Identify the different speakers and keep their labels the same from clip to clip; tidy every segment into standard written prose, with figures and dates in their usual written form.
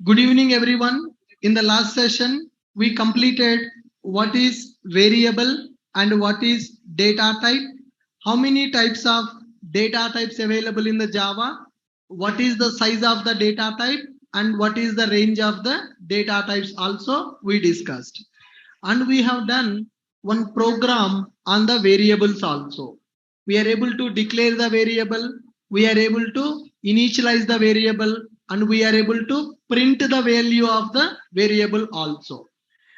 Speaker 1: Good evening, everyone. In the last session, we completed what is variable and what is data type. How many types of data types available in the Java? What is the size of the data type and what is the range of the data types also we discussed. And we have done one program on the variables also. We are able to declare the variable, we are able to initialize the variable, and we are able to print the value of the variable also.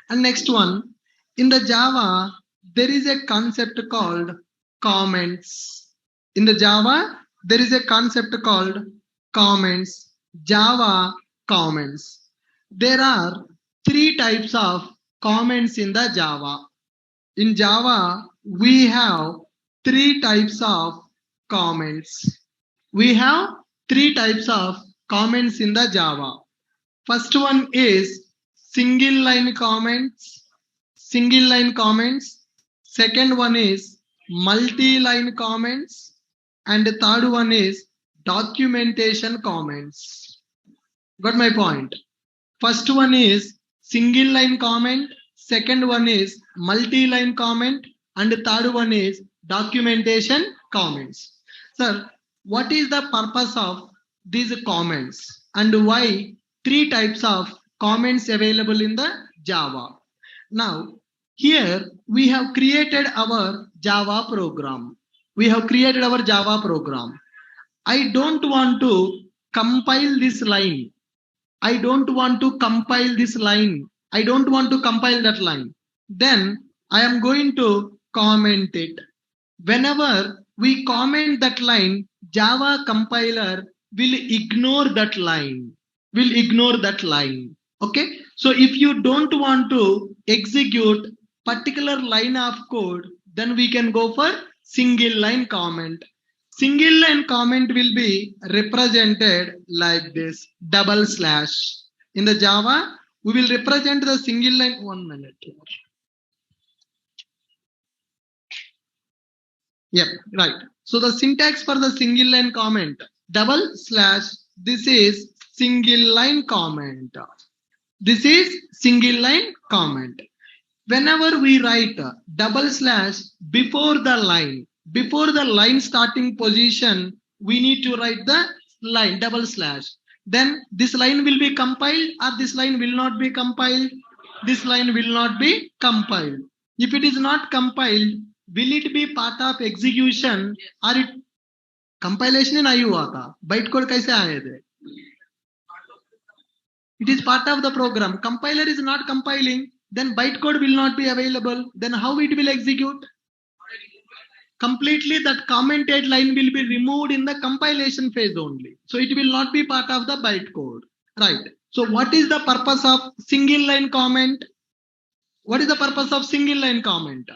Speaker 1: And next one, in the Java, there is a concept called comments. In the Java, there is a concept called comments, Java comments. There are three types of comments in the Java. In Java, we have three types of comments. We have three types of comments in the Java. First one is single line comments. Single line comments. Second one is multi-line comments. And the third one is documentation comments. Got my point? First one is single line comment. Second one is multi-line comment. And the third one is documentation comments. Sir, what is the purpose of these comments and why three types of comments available in the Java? Now, here we have created our Java program. We have created our Java program. I don't want to compile this line. I don't want to compile this line. I don't want to compile that line. Then I am going to comment it. Whenever we comment that line, Java compiler will ignore that line. Will ignore that line. Okay. So if you don't want to execute particular line of code, then we can go for single line comment. Single line comment will be represented like this, double slash. In the Java, we will represent the single line. 1 minute. Yep, right. So the syntax for the single line comment, double slash, this is single line comment. This is single line comment. Whenever we write double slash before the line starting position, we need to write the line double slash. Then this line will be compiled or this line will not be compiled. This line will not be compiled. If it is not compiled, will it be part of execution or it compilation नहीं हुआ था? Bytecode कैसे आए थे? It is part of the program. Compiler is not compiling, then bytecode will not be available. Then how it will execute? Completely that commented line will be removed in the compilation phase only. So it will not be part of the bytecode. Right. So what is the purpose of single line comment? What is the purpose of single line comment?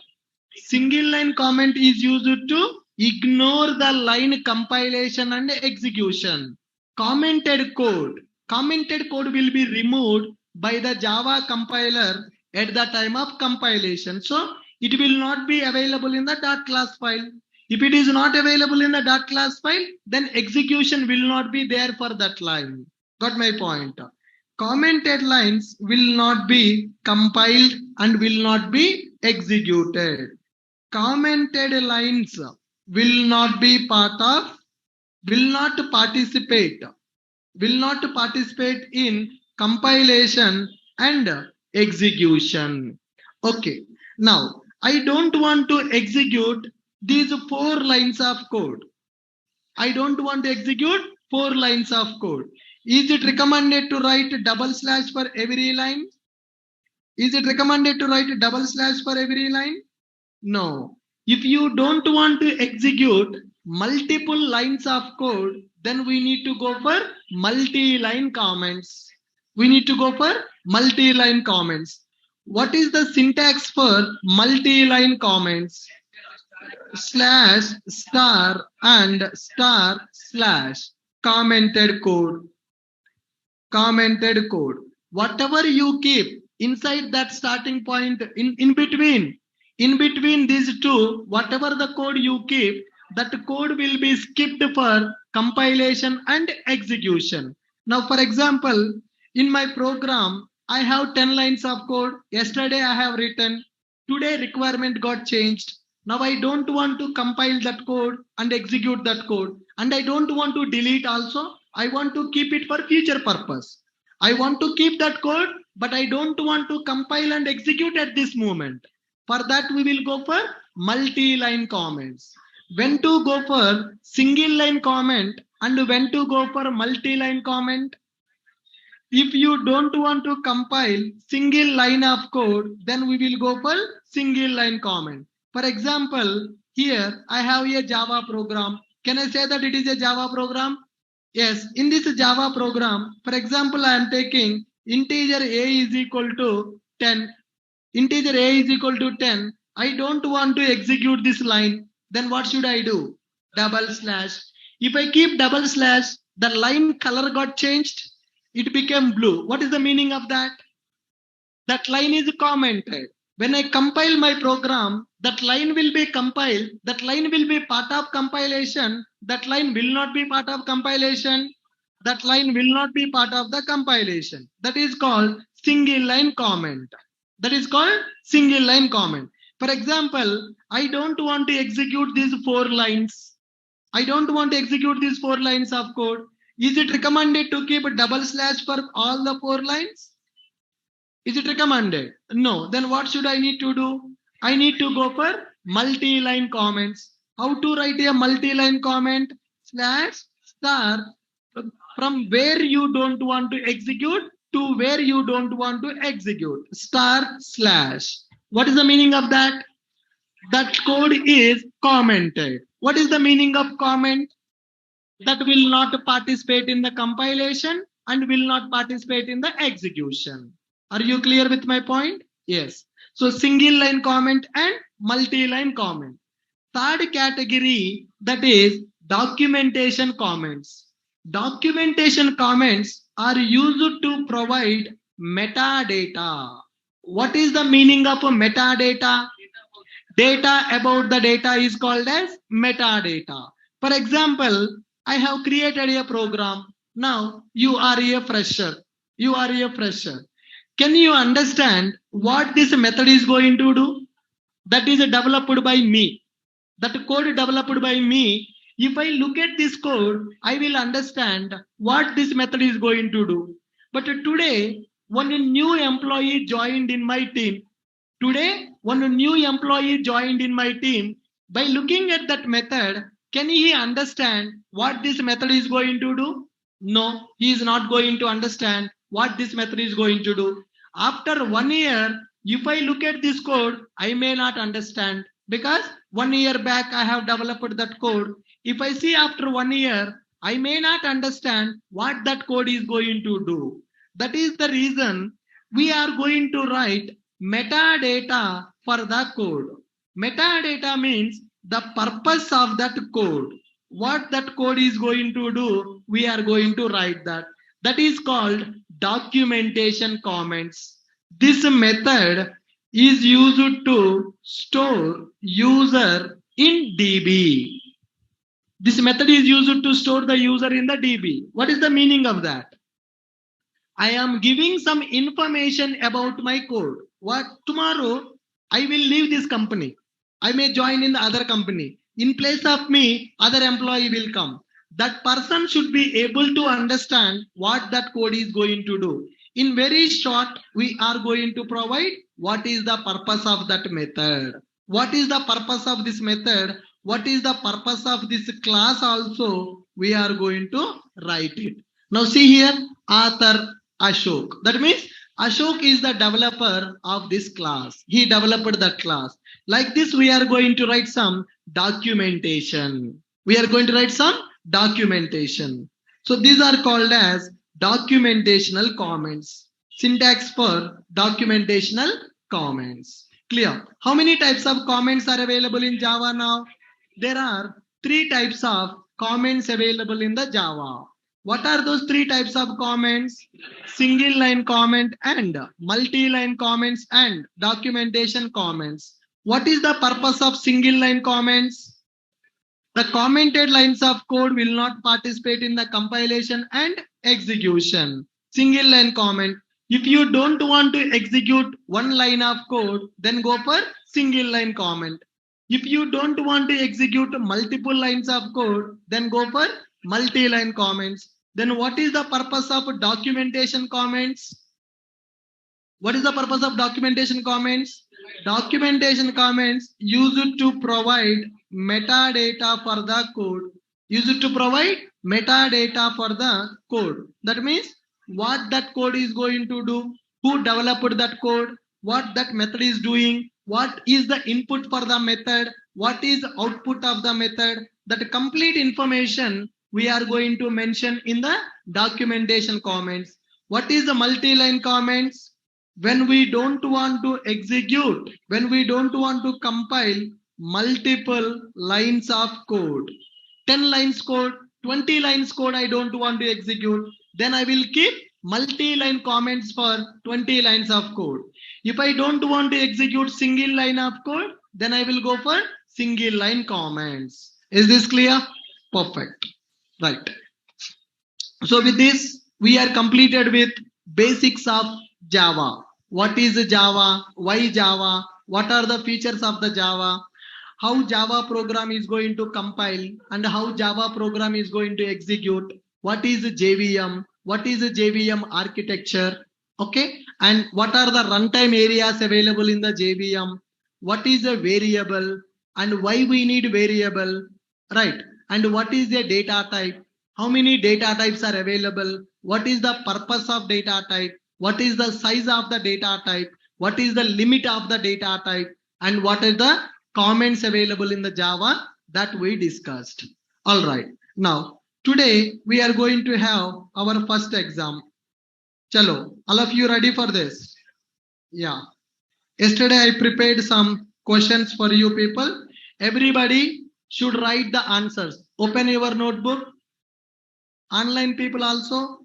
Speaker 1: Single line comment is used to ignore the line compilation and execution. Commented code will be removed by the Java compiler at the time of compilation. So it will not be available in the .class file. If it is not available in the .class file, then execution will not be there for that line. Got my point? Commented lines will not be compiled and will not be executed. Commented lines will not be will not participate in compilation and execution. Okay. Now, I don't want to execute these 4 lines of code. I don't want to execute 4 lines of code. Is it recommended to write double slash for every line? Is it recommended to write double slash for every line? No. If you don't want to execute multiple lines of code, then we need to go for multi-line comments. We need to go for multi-line comments. What is the syntax for multi-line comments? Slash, star, and star, slash. Commented code. Commented code. Whatever you keep inside that starting point, in between these two, whatever the code you keep, that code will be skipped for compilation and execution. Now, for example, in my program, I have 10 lines of code. Yesterday I have written, today requirement got changed. Now I don't want to compile that code and execute that code. And I don't want to delete also. I want to keep it for future purpose. I want to keep that code, but I don't want to compile and execute at this moment. For that, we will go for multi-line comments. When to go for single line comment and when to go for multi-line comment. If you don't want to compile single line of code, then we will go for single line comment. For example, here I have a Java program. Can I say that it is a Java program? Yes, in this Java program, for example, I am taking integer a is equal to 10. Integer a is equal to 10. I don't want to execute this line. Then what should I do? Double slash. If I keep double slash, the line color got changed. It became blue. What is the meaning of that? That line is commented. When I compile my program, that line will be compiled. That line will be part of compilation. That line will not be part of compilation. That line will not be part of the compilation. That is called single line comment. That is called single line comment. For example, I don't want to execute these 4 lines. I don't want to execute these 4 lines of code. Is it recommended to keep a double slash for all the 4 lines? Is it recommended? No. Then what should I need to do? I need to go for multi-line comments. How to write a multi-line comment? Slash star from where you don't want to execute to where you don't want to execute. Star slash. What is the meaning of that? That code is commented. What is the meaning of comment? That will not participate in the compilation and will not participate in the execution. Are you clear with my point? Yes. So single line comment and multi-line comment. Third category, that is documentation comments. Documentation comments are used to provide metadata. What is the meaning of a metadata? Data about the data is called as metadata. For example, I have created a program. Now you are a fresher. You are a fresher. Can you understand what this method is going to do? That is developed by me. That code developed by me. If I look at this code, I will understand what this method is going to do. But today, when a new employee joined in my team, when a new employee joined in my team, by looking at that method, can he understand what this method is going to do? No, he is not going to understand what this method is going to do. After 1 year, if I look at this code, I may not understand because 1 year back I have developed that code. If I see after 1 year, I may not understand what that code is going to do. That is the reason we are going to write metadata for the code. Metadata means the purpose of that code. What that code is going to do, we are going to write that. That is called documentation comments. This method is used to store user in DB. This method is used to store the user in the DB. What is the meaning of that? I am giving some information about my code. What tomorrow I will leave this company. I may join in the other company. In place of me, other employee will come. That person should be able to understand what that code is going to do. In very short, we are going to provide what is the purpose of that method. What is the purpose of this method? What is the purpose of this class also? We are going to write it. Now see here, author Ashok. That means Ashok is the developer of this class. He developed that class. Like this, we are going to write some documentation. We are going to write some documentation. So these are called as documentational comments. Syntax for documentational comments. Clear? How many types of comments are available in Java now? There are 3 types of comments available in the Java. What are those 3 types of comments? Single line comment and multi-line comments and documentation comments. What is the purpose of single line comments? The commented lines of code will not participate in the compilation and execution. Single line comment. If you don't want to execute one line of code, then go for single line comment. If you don't want to execute multiple lines of code, then go for multi-line comments. Then what is the purpose of documentation comments? What is the purpose of documentation comments? Documentation comments used to provide metadata for the code. Used to provide metadata for the code. That means what that code is going to do, who developed that code, what that method is doing, what is the input for the method, what is the output of the method. That complete information we are going to mention in the documentation comments. What is the multi-line comments? When we don't want to execute, when we don't want to compile multiple lines of code, 10 lines code, 20 lines code I don't want to execute, then I will keep multi-line comments for 20 lines of code. If I don't want to execute single line of code, then I will go for single line comments. Is this clear? Perfect. Right. So with this, we are completed with basics of Java. What is Java? Why Java? What are the features of the Java? How Java program is going to compile and how Java program is going to execute. What is JVM? What is JVM architecture? Okay. And what are the runtime areas available in the JVM? What is a variable and why we need variable? Right. And what is a data type? How many data types are available? What is the purpose of data type? What is the size of the data type? What is the limit of the data type? And what are the comments available in the Java that we discussed? All right. Now, today we are going to have our first exam. Chalo, all of you ready for this? Yeah. Yesterday I prepared some questions for you people. Everybody should write the answers. Open your notebook. Online people also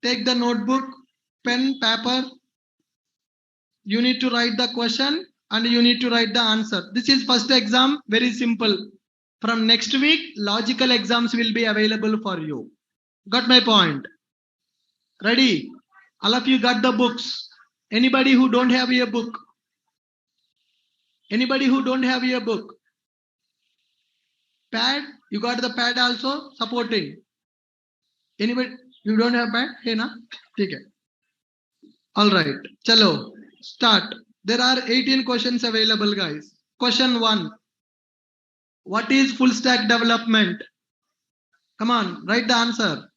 Speaker 1: take the notebook, pen, paper. You need to write the question and you need to write the answer. This is first exam, very simple. From next week, logical exams will be available for you. Got my point? Ready? All of you got the books. Anybody who don't have a book? Anybody who don't have a book? Pad? You got the pad also supporting? Anybody? You don't have pad? Hey na? Okay. All right. Chalo. Start. There are 18 questions available, guys. Question 1. What is full stack development? Come on, write the answer.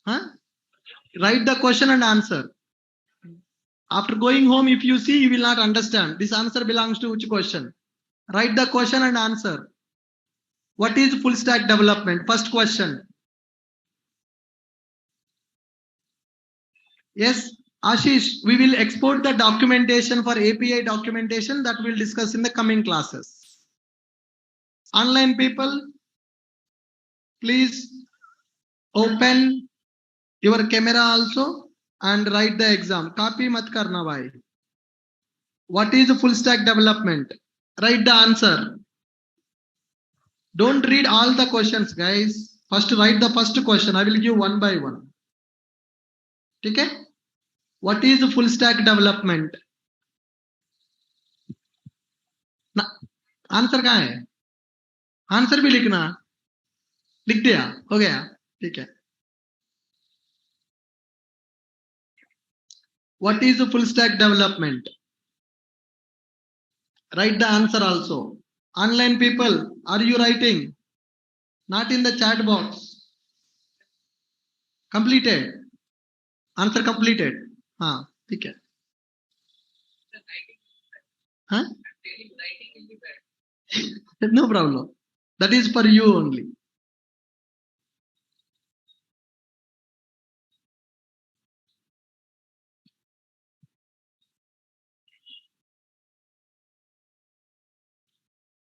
Speaker 1: Huh? Write the question and answer. After going home, if you see, you will not understand. This answer belongs to which question? Write the question and answer. What is full stack development? First question. Yes, Ashish, we will export the documentation for API documentation that we'll discuss in the coming classes. Online people, please open your camera also and write the exam. Copy mat karna bhai. What is full stack development? Write the answer. Don't read all the questions, guys. First write the first question. I will give one by one. Okay? What is full stack development? ना, answer कहाँ है? Answer भी लिखना. लिख दिया? हो गया? ठीक है. What is full stack development? Write the answer also. Online people, are you writing? Not in the chat box. Completed. Answer completed. हाँ, ठीक है. Huh? No problem. That is for you only.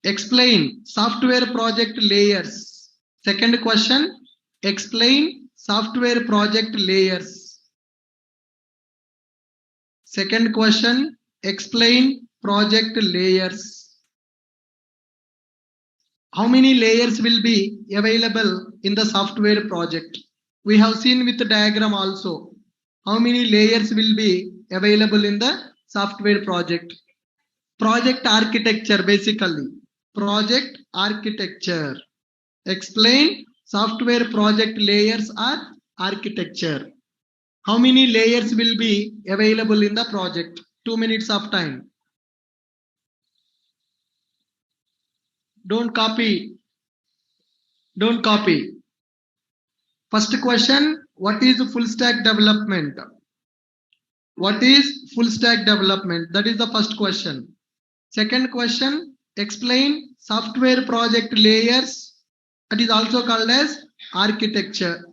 Speaker 1: Explain software project layers. Second question, explain software project layers. Second question, explain project layers. how many layers will be available in the software project? We have seen with the diagram also. How many layers will be available in the software project? Project architecture, basically. Project architecture. Explain software project layers or architecture. How many layers will be available in the project? 2 minutes of time. Don't copy. Don't copy. First question, what is full stack development? What is full stack development? That is the first question. Second question, explain software project layers. That is also called as architecture.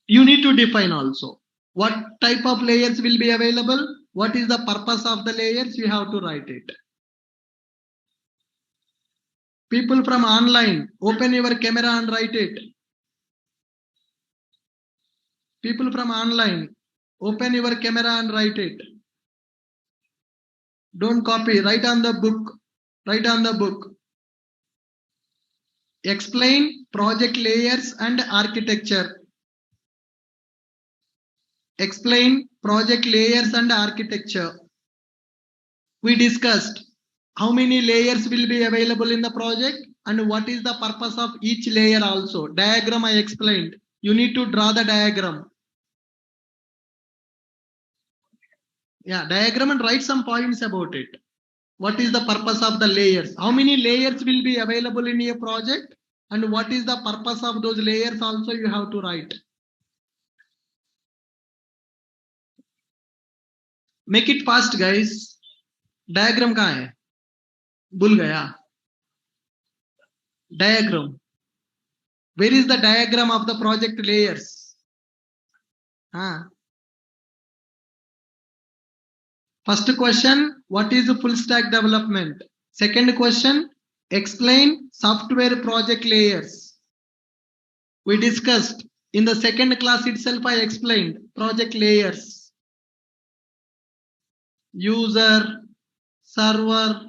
Speaker 1: You need to define also. What type of layers will be available? What is the purpose of the layers? You have to write it. People from online, open your camera and write it. People from online, open your camera and write it. Don't copy, write on the book. Write on the book. Explain project layers and architecture. Explain project layers and architecture. We discussed how many layers will be available in the project and what is the purpose of each layer also. Diagram I explained. You need to draw the diagram. Yeah, diagram and write some points about it. What is the purpose of the layers? How many layers will be available in your project? And what is the purpose of those layers also you have to write. Make it fast, guys. Diagram कहाँ है? भूल गया. Diagram. Where is the diagram of the project layers? First question, what is full stack development? Second question, explain software project layers. We discussed in the second class itself. I explained project layers. User, server.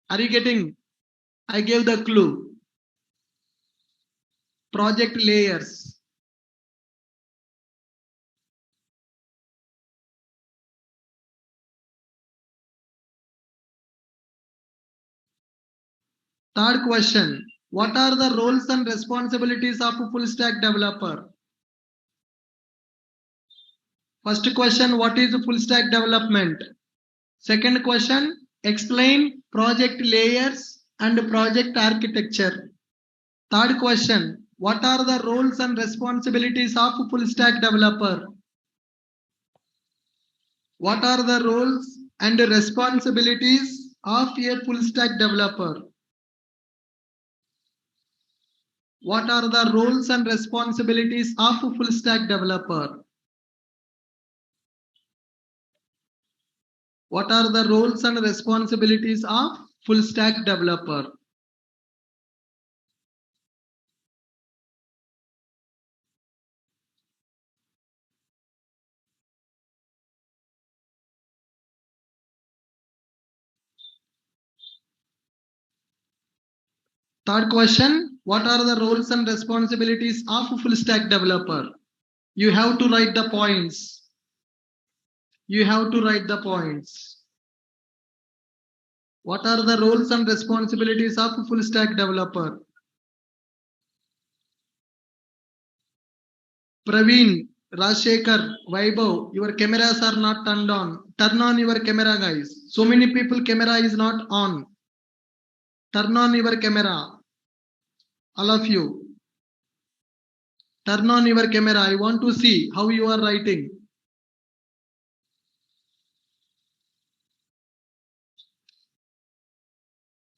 Speaker 1: Are you getting? I gave the clue. Project layers. Third question, what are the roles and responsibilities of a full stack developer? First question, what is full stack development? Second question, explain project layers and project architecture. Third question, what are the roles and responsibilities of a full stack developer? What are the roles and responsibilities of a full stack developer? What are the roles and responsibilities of a full stack developer? What are the roles and responsibilities of full stack developer? Third question, what are the roles and responsibilities of a full stack developer? You have to write the points. You have to write the points. What are the roles and responsibilities of a full stack developer? Praveen, Rajshekhar, Vaibhav, your cameras are not turned on. Turn on your camera, guys. So many people camera is not on. Turn on your camera. All of you. Turn on your camera. I want to see how you are writing.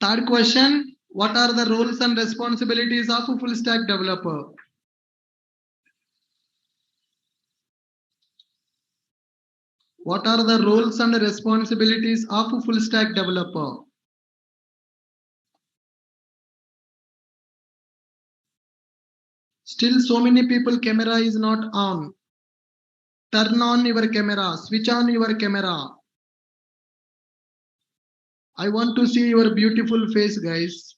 Speaker 1: Third question, what are the roles and responsibilities of a full stack developer? What are the roles and responsibilities of a full stack developer? Still so many people camera is not on. Turn on your camera, switch on your camera. I want to see your beautiful face, guys.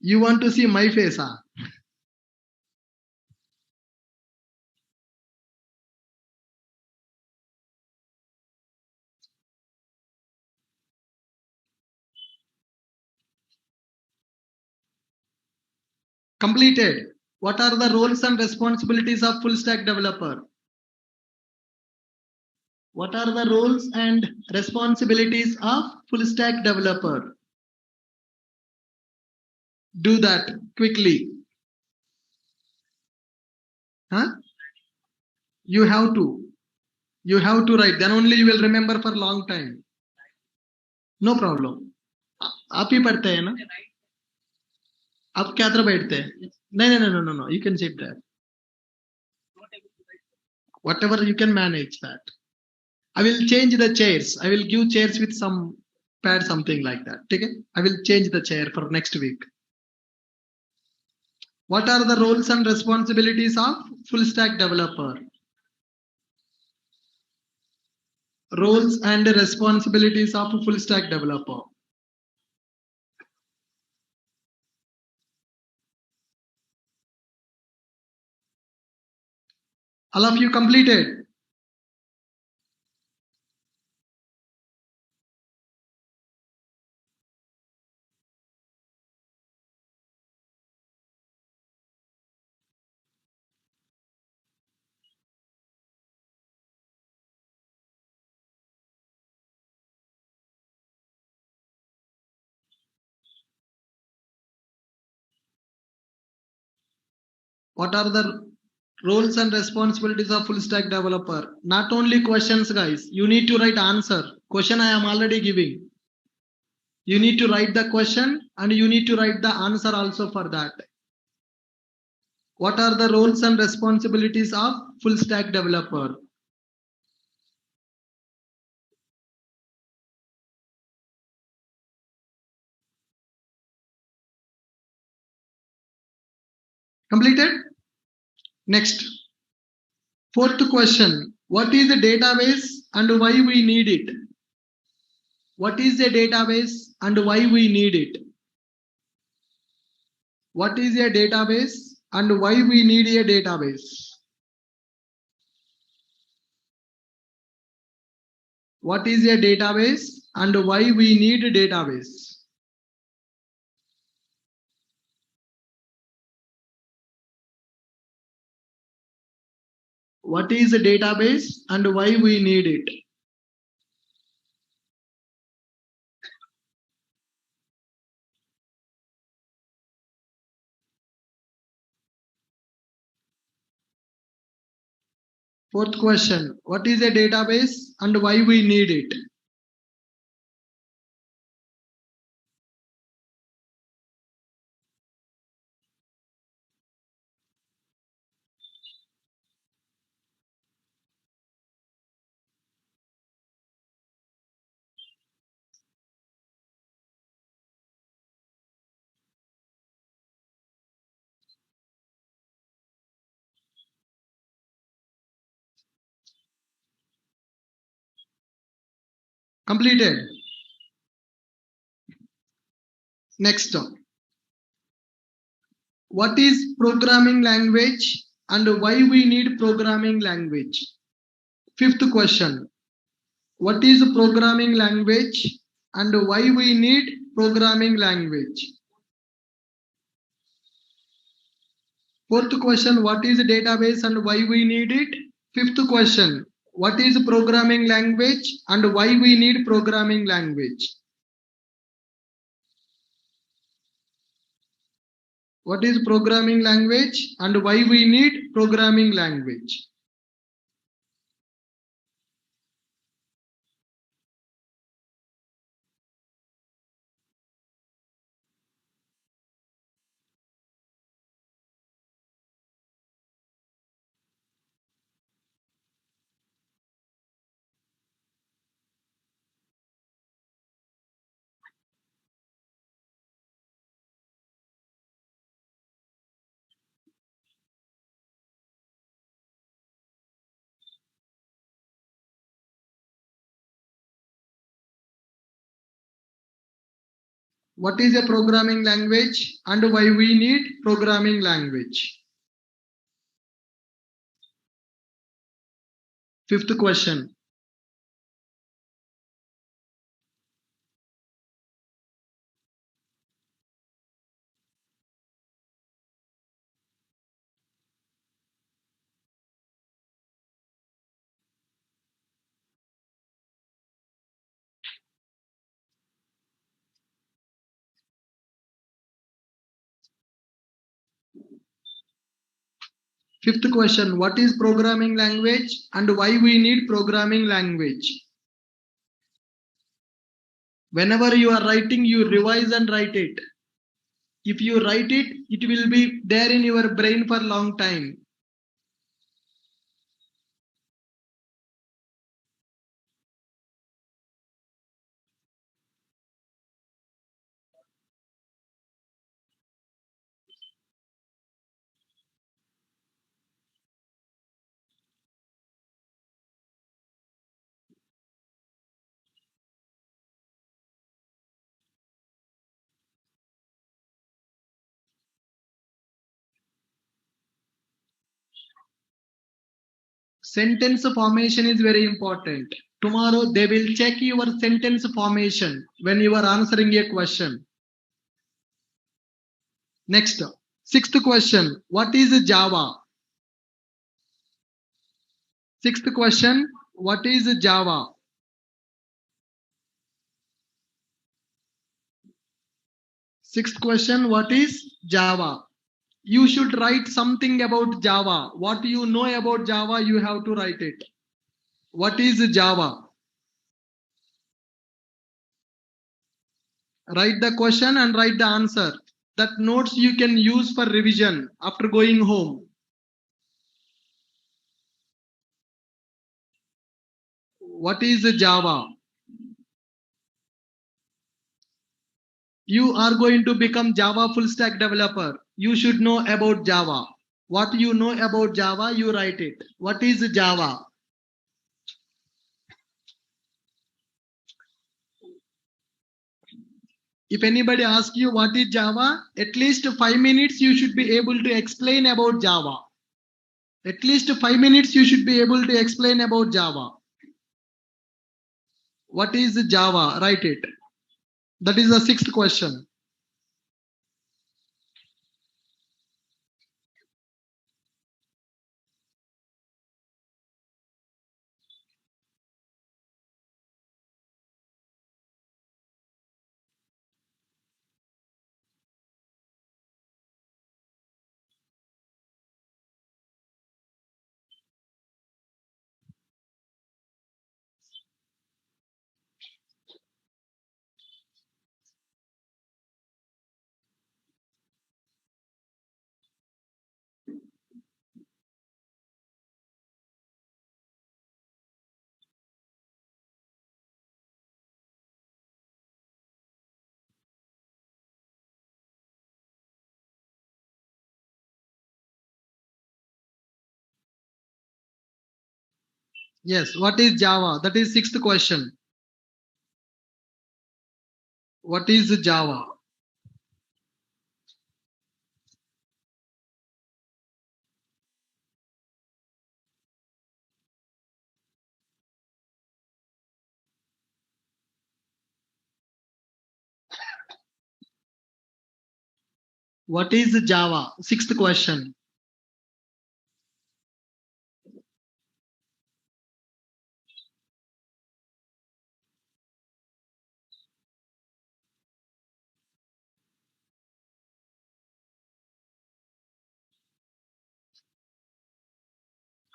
Speaker 1: You want to see my face, huh? Completed. What are the roles and responsibilities of full stack developer? What are the roles and responsibilities of full stack developer? Do that quickly. Huh? You have to. You have to write. Then only you will remember for long time. No problem. आप ही पढ़ते हैं ना? आप क्या तरह बैठते हैं? नहीं नहीं no no no. You can sit there. Whatever you can manage that. I will change the chairs. I will give chairs with some pad, something like that. Okay? I will change the chair for next week. What are the roles and responsibilities of full stack developer? Roles and responsibilities of a full stack developer. All of you completed. What are the roles and responsibilities of full stack developer? Not only questions, guys. You need to write answer. Question I am already giving. You need to write the question and you need to write the answer also for that. What are the roles and responsibilities of full stack developer? Completed? Next. Fourth question. What is a database and why we need it? What is a database and why we need it? What is a database and why we need a database? What is a database and why we need a database? What is a database and why we need it? Fourth question. What is a database and why we need it? Completed. Next. What is programming language and why we need programming language? Fifth question. What is programming language and why we need programming language? Fourth question. What is a database and why we need it? Fifth question. What is programming language and why we need programming language? What is programming language and why we need programming language? What is a programming language and why we need programming language? Fifth question. Fifth question. What is programming language and why we need programming language? Whenever you are writing, you revise and write it. If you write it, it will be there in your brain for a long time. Sentence formation is very important. Tomorrow they will check your sentence formation when you are answering a question. Next, sixth question. What is Java? Sixth question. What is Java? Sixth question. What is Java? You should write something about Java. What you know about Java, you have to write it. What is Java? Write the question and write the answer. That notes you can use for revision after going home. What is Java? You are going to become Java full stack developer. You should know about Java. What you know about Java, you write it. What is Java? If anybody asks you what is Java, at least 5 minutes you should be able to explain about Java. At least 5 minutes you should be able to explain about Java. What is Java? Write it. That is the sixth question. Yes, what is Java? That is sixth question. What is Java? What is Java? Sixth question.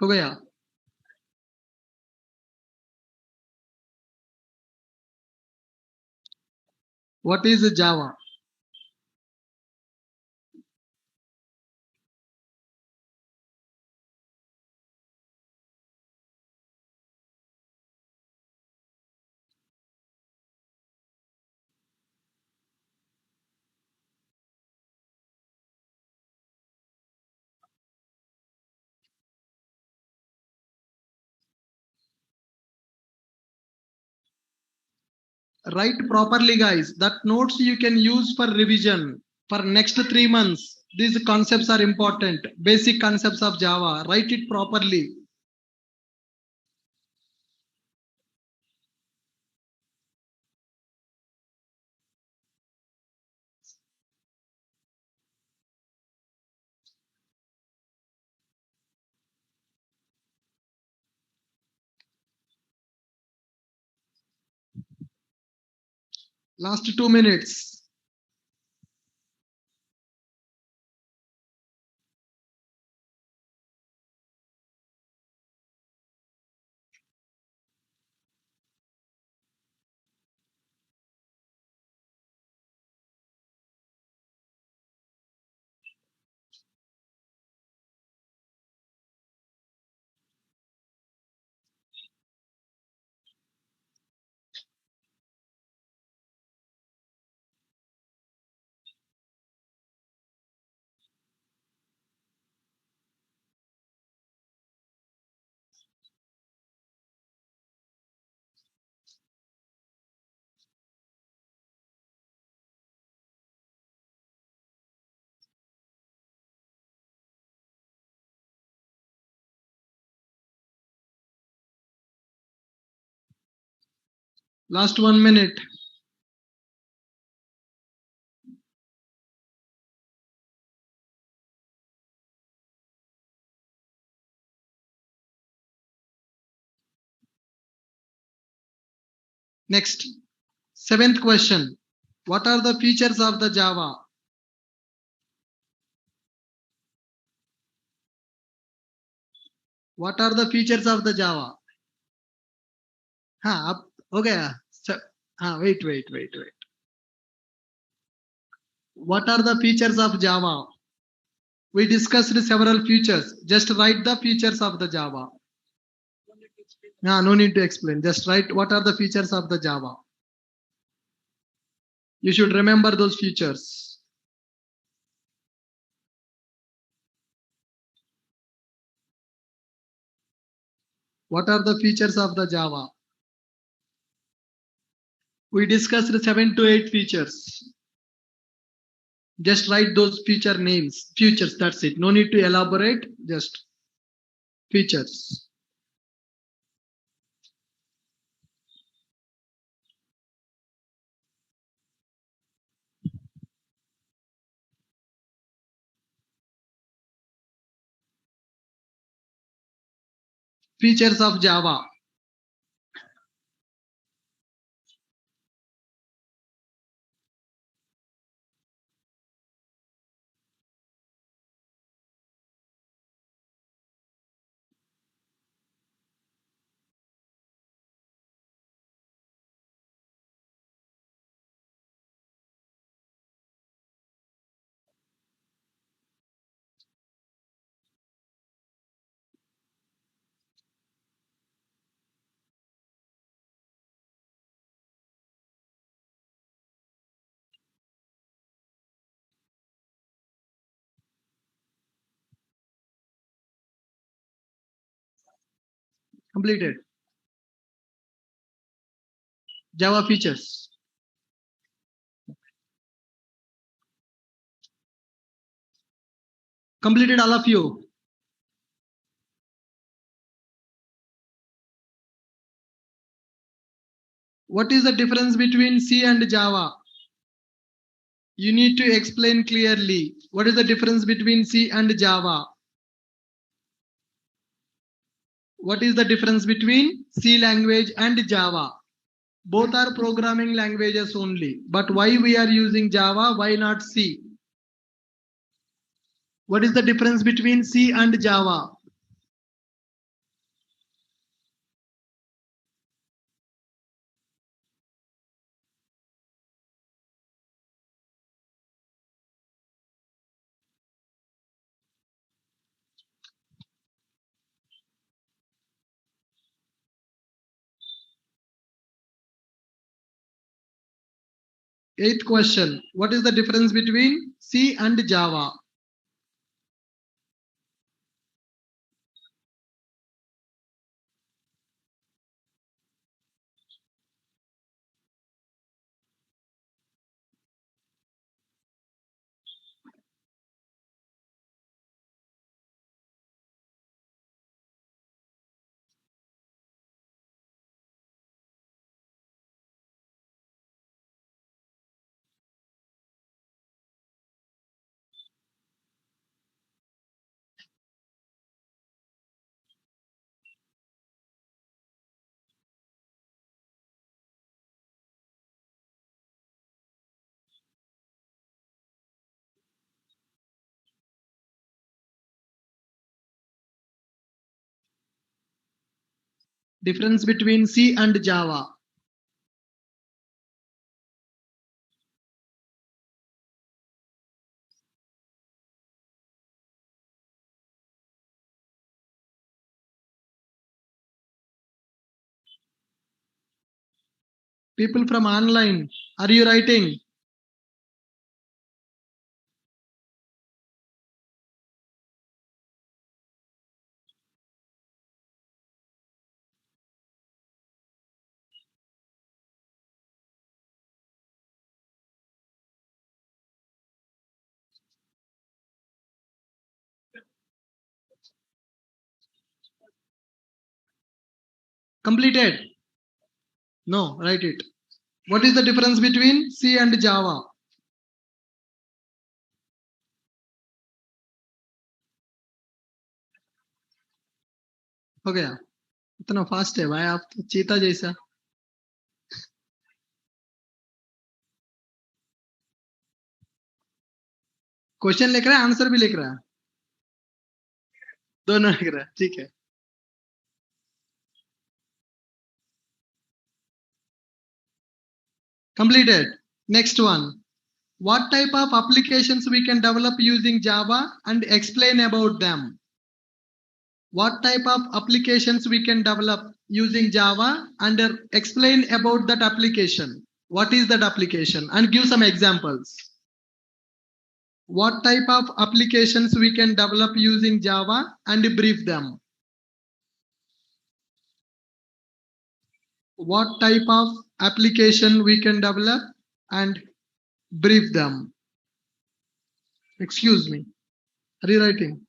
Speaker 1: हो गया? What is Java? Write properly, guys. That notes you can use for revision for next 3 months. These concepts are important. Basic concepts of Java. Write it properly. Last 2 minutes. Last 1 minute. Next, seventh question. What are the features of the Java? What are the features of the Java? Up, okay. Wait. What are the features of Java? We discussed several features. Just write the features of the Java. No need to explain. Just write what are the features of the Java. You should remember those features. What are the features of the Java? We discussed 7 to 8 features. Just write those feature names, features, that's it. No need to elaborate, just features. Features of Java. Completed. Java features. Completed all of you. What is the difference between C and Java? You need to explain clearly. What is the difference between C and Java? What is the difference between C language and Java? Both are programming languages only. But why we are using Java? Why not C? What is the difference between C and Java? Eighth question. What is the difference between C and Java? Difference between C and Java. People from online, are you writing? Completed? No, write it. What is the difference between C and Java? हो गया? इतना fast है भाई, आप तो चीता जैसा. Question लिख रहा है, आंसर भी लिख रहा है, दोनों लिख रहा है. ठीक है. Completed. Next one. What type of applications we can develop using Java and explain about them? What type of applications we can develop using Java and explain about that application? What is that application? And give some examples. What type of applications we can develop using Java and brief them? What type of application we can develop and brief them? Excuse me, rewriting.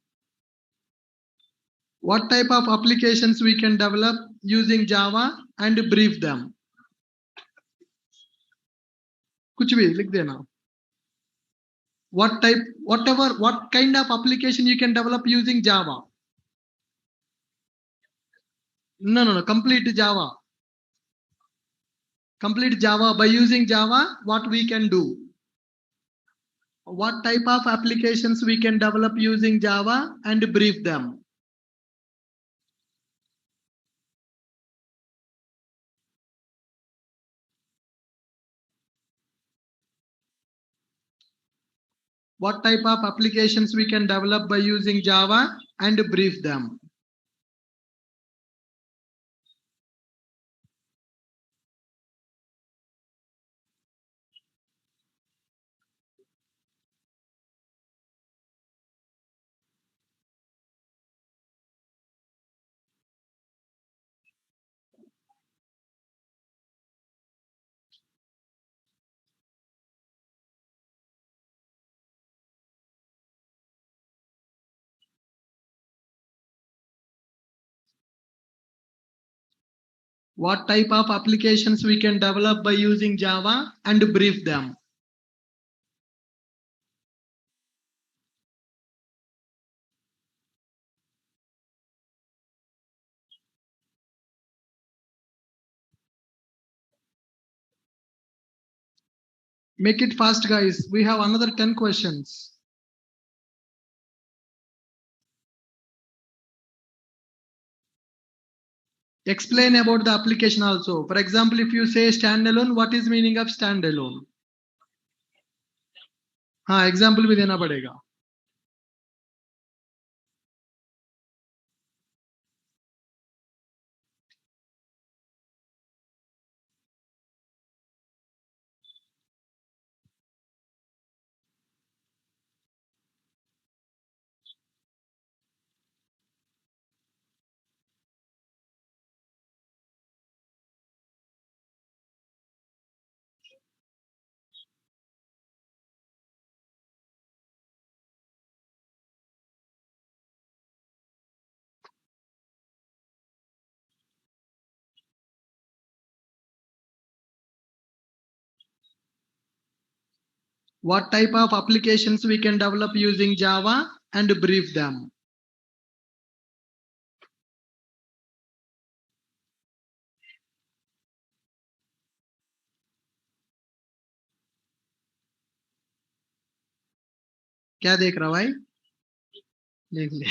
Speaker 1: What type of applications we can develop using Java and brief them? कुछ भी लिख देना. What type, whatever, what kind of application you can develop using Java? No. Complete Java. Complete Java. By using Java, what we can do? What type of applications we can develop using Java and brief them? What type of applications we can develop by using Java and brief them? What type of applications we can develop by using Java and brief them? Make it fast, guys. We have another 10 questions. Explain about the application also. For example, if you say standalone, what is meaning of standalone? हाँ, example भी देना पड़ेगा. What type of applications we can develop using Java and brief them? क्या देख रहा भाई? देख ले.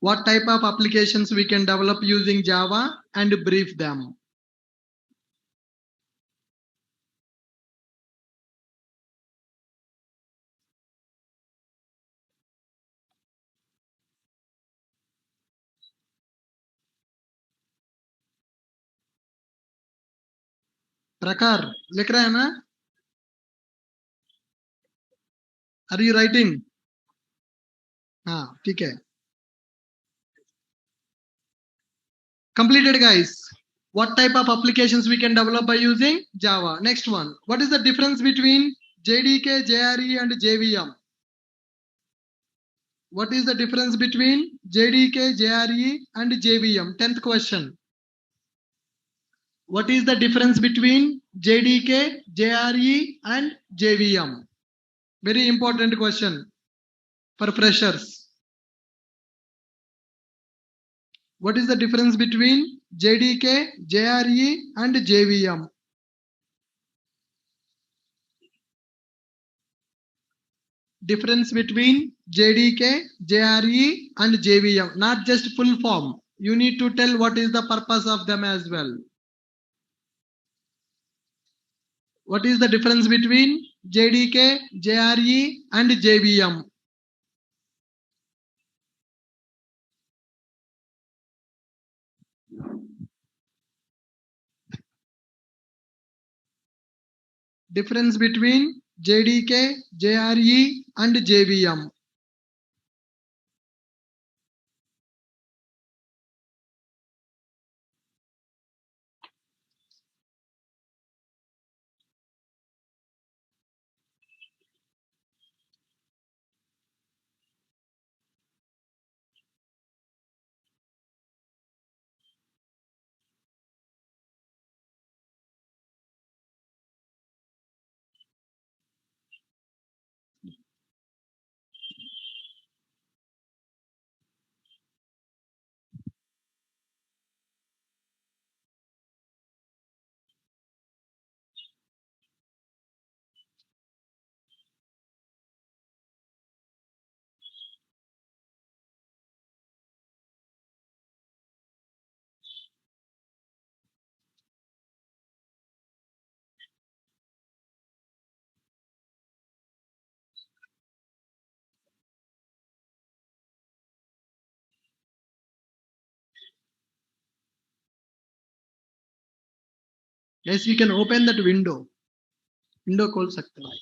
Speaker 1: what type of applications we can develop using Java, and brief them. प्रकार लिख रहे हैं ना? Are you writing? हाँ ठीक है. Completed, guys. What type of applications we can develop by using Java? Next one. What is the difference between JDK, JRE, and JVM? What is the difference between JDK, JRE, and JVM? 10th question. What is the difference between JDK, JRE, and JVM? Very important question for freshers. What is the difference between JDK, JRE, and JVM? Difference between JDK, JRE, and JVM, not just full form. You need to tell what is the purpose of them as well. What is the difference between JDK, JRE, and JVM? Difference between JDK, JRE, and JVM. Yes, we can open that window. Window खोल सकते हैं.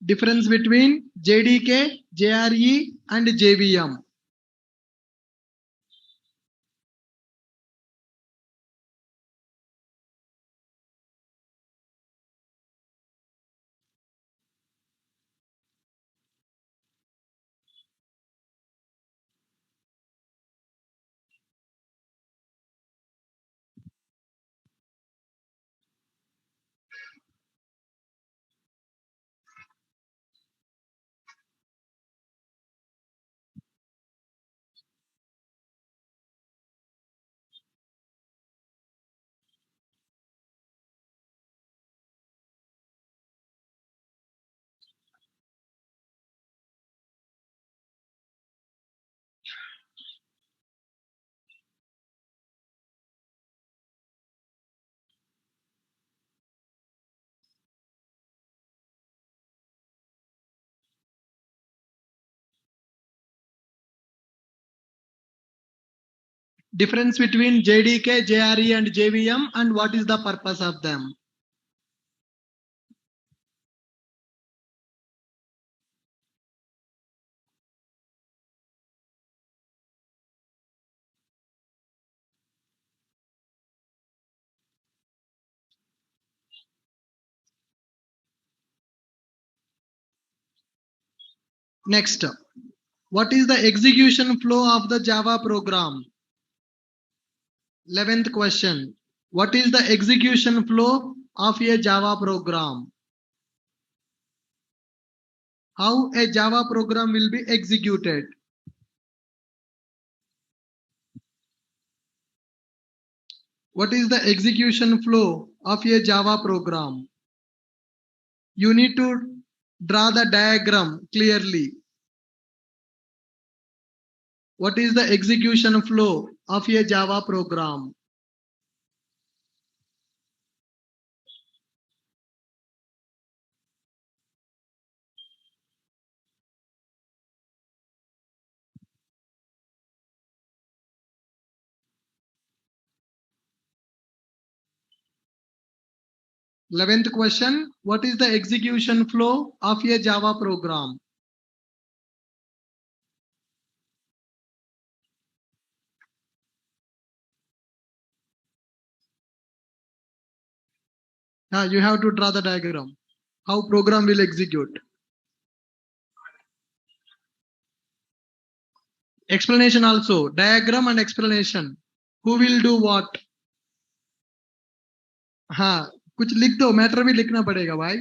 Speaker 1: Difference between JDK, JRE, and JVM. Difference between JDK, JRE, and JVM, and what is the purpose of them? Next, what is the execution flow of the Java program? 11th question. What is the execution flow of a Java program? How a Java program will be executed? What is the execution flow of a Java program? You need to draw the diagram clearly. What is the execution flow of a Java program? Eleventh question, what is the execution flow of a Java program? You have to draw the diagram. How program will execute. Explanation also, diagram and explanation. Who will do what? हाँ कुछ लिख दो, matter भी लिखना पड़ेगा भाई.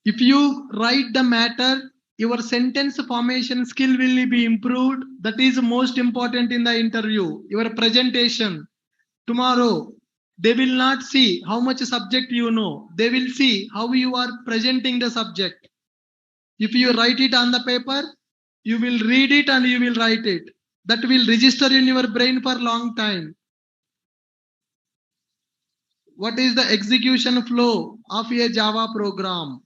Speaker 1: If you write the matter, your sentence formation skill will be improved. That is most important in the interview. Your presentation. Tomorrow, they will not see how much subject you know. They will see how you are presenting the subject. If you write it on the paper, you will read it and you will write it. That will register in your brain for long time. What is the execution flow of a Java program?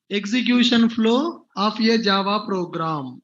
Speaker 1: Execution flow of a Java program.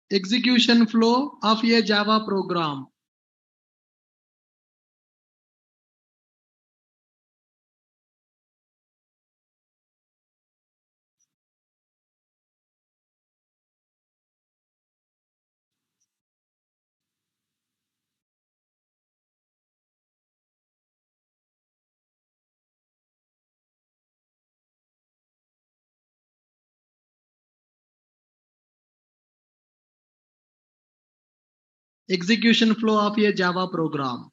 Speaker 1: Execution flow of a Java program. Execution flow of a Java program.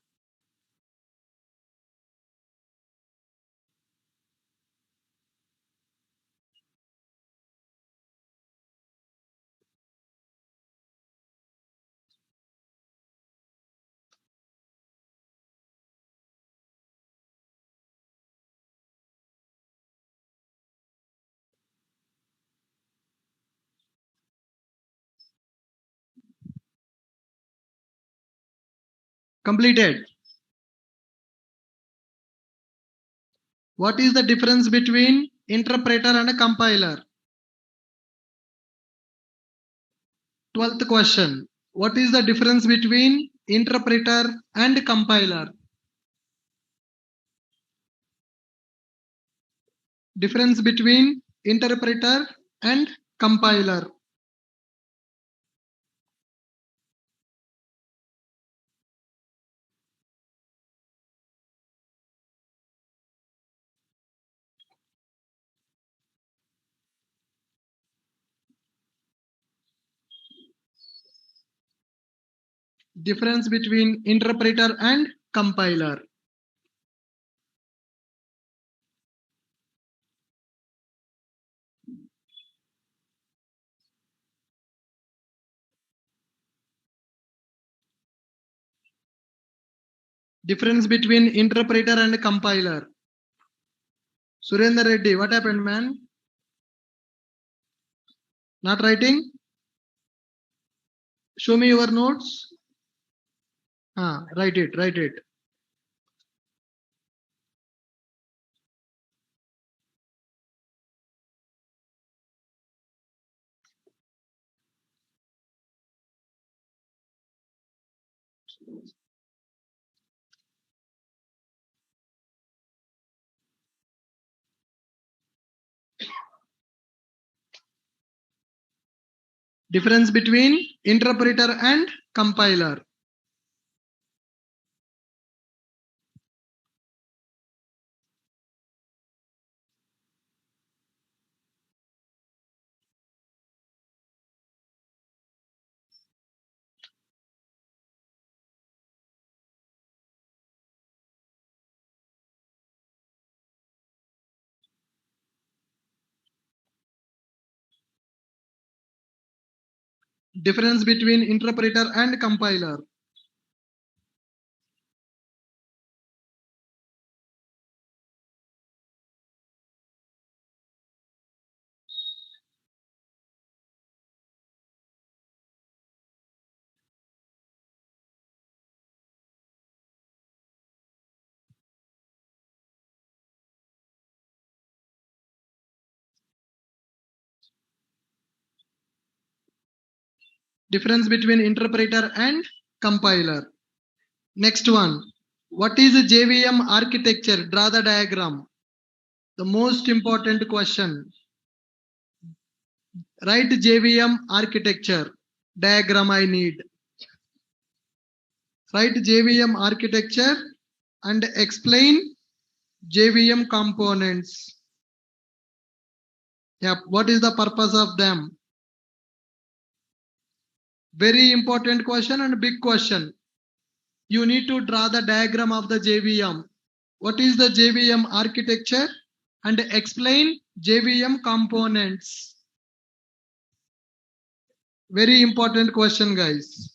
Speaker 1: Completed. What is the difference between interpreter and a compiler? 12th question. What is the difference between interpreter and compiler? Difference between interpreter and compiler. Difference between interpreter and compiler. Difference between interpreter and compiler. Surendra Reddy, what happened, man? Not writing? Show me your notes. Write it, write it. Difference between interpreter and compiler. Difference between interpreter and compiler. Difference between interpreter and compiler. Next one. What is a JVM architecture? Draw the diagram. The most important question. Write JVM architecture. Diagram I need. Write JVM architecture and explain JVM components. Yep. What is the purpose of them? Very important question and big question. You need to draw the diagram of the JVM. What is the JVM architecture and explain JVM components. Very important question, guys.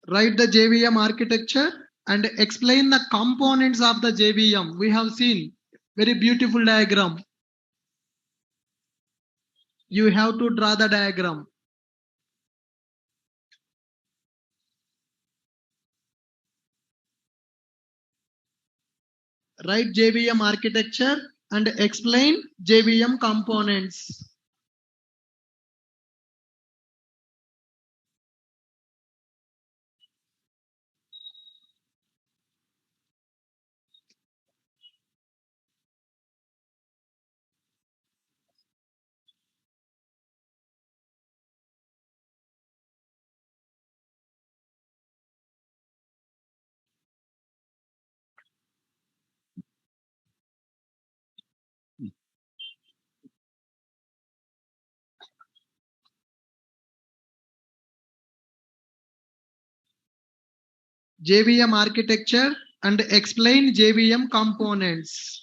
Speaker 1: Write the JVM architecture and explain the components of the JVM. We have seen very beautiful diagram. You have to draw the diagram. Write JVM architecture and explain JVM components. JVM architecture and explain JVM components.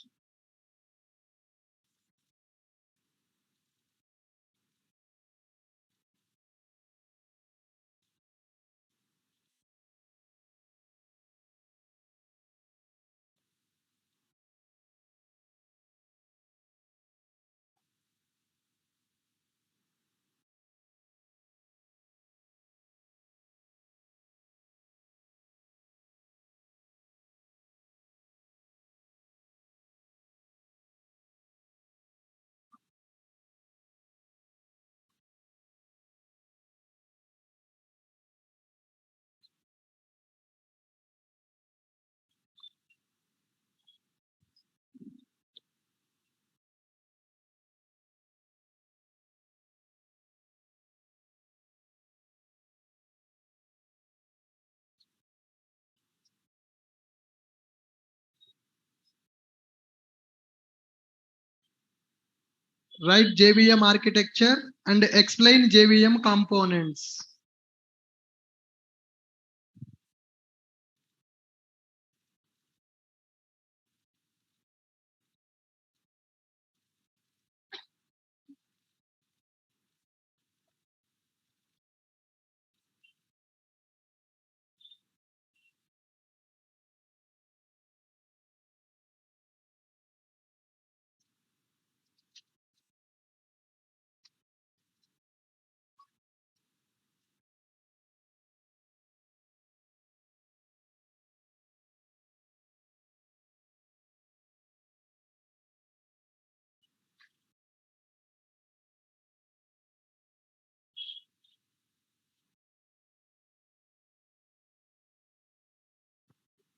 Speaker 1: Write JVM architecture and explain JVM components.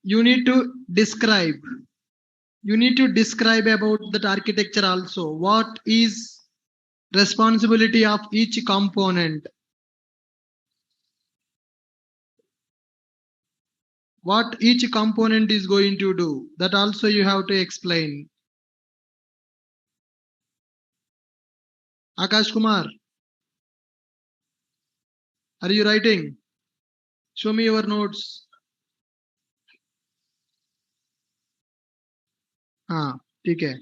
Speaker 1: you need to describe. You need to describe about that architecture also. What is responsibility of each component? What each component is going to do? That also you have to explain. Akash Kumar, are you writing? Show me your notes. हाँ ठीक है.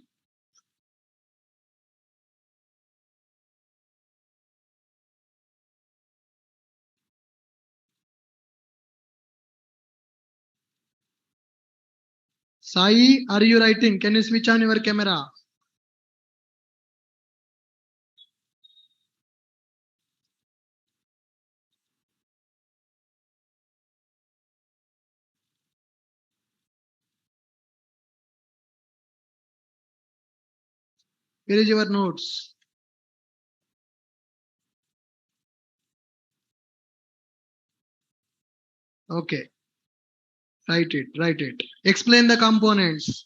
Speaker 1: Sai, are you writing? Can you switch on your camera? Where is your notes? Okay, write it, write it. Explain the components.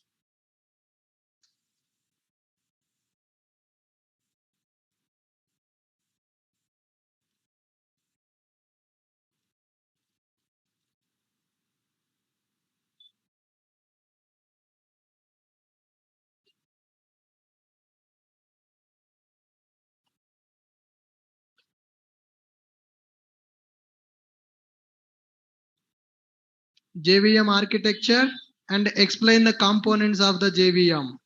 Speaker 1: JVM architecture and explain the components of the JVM.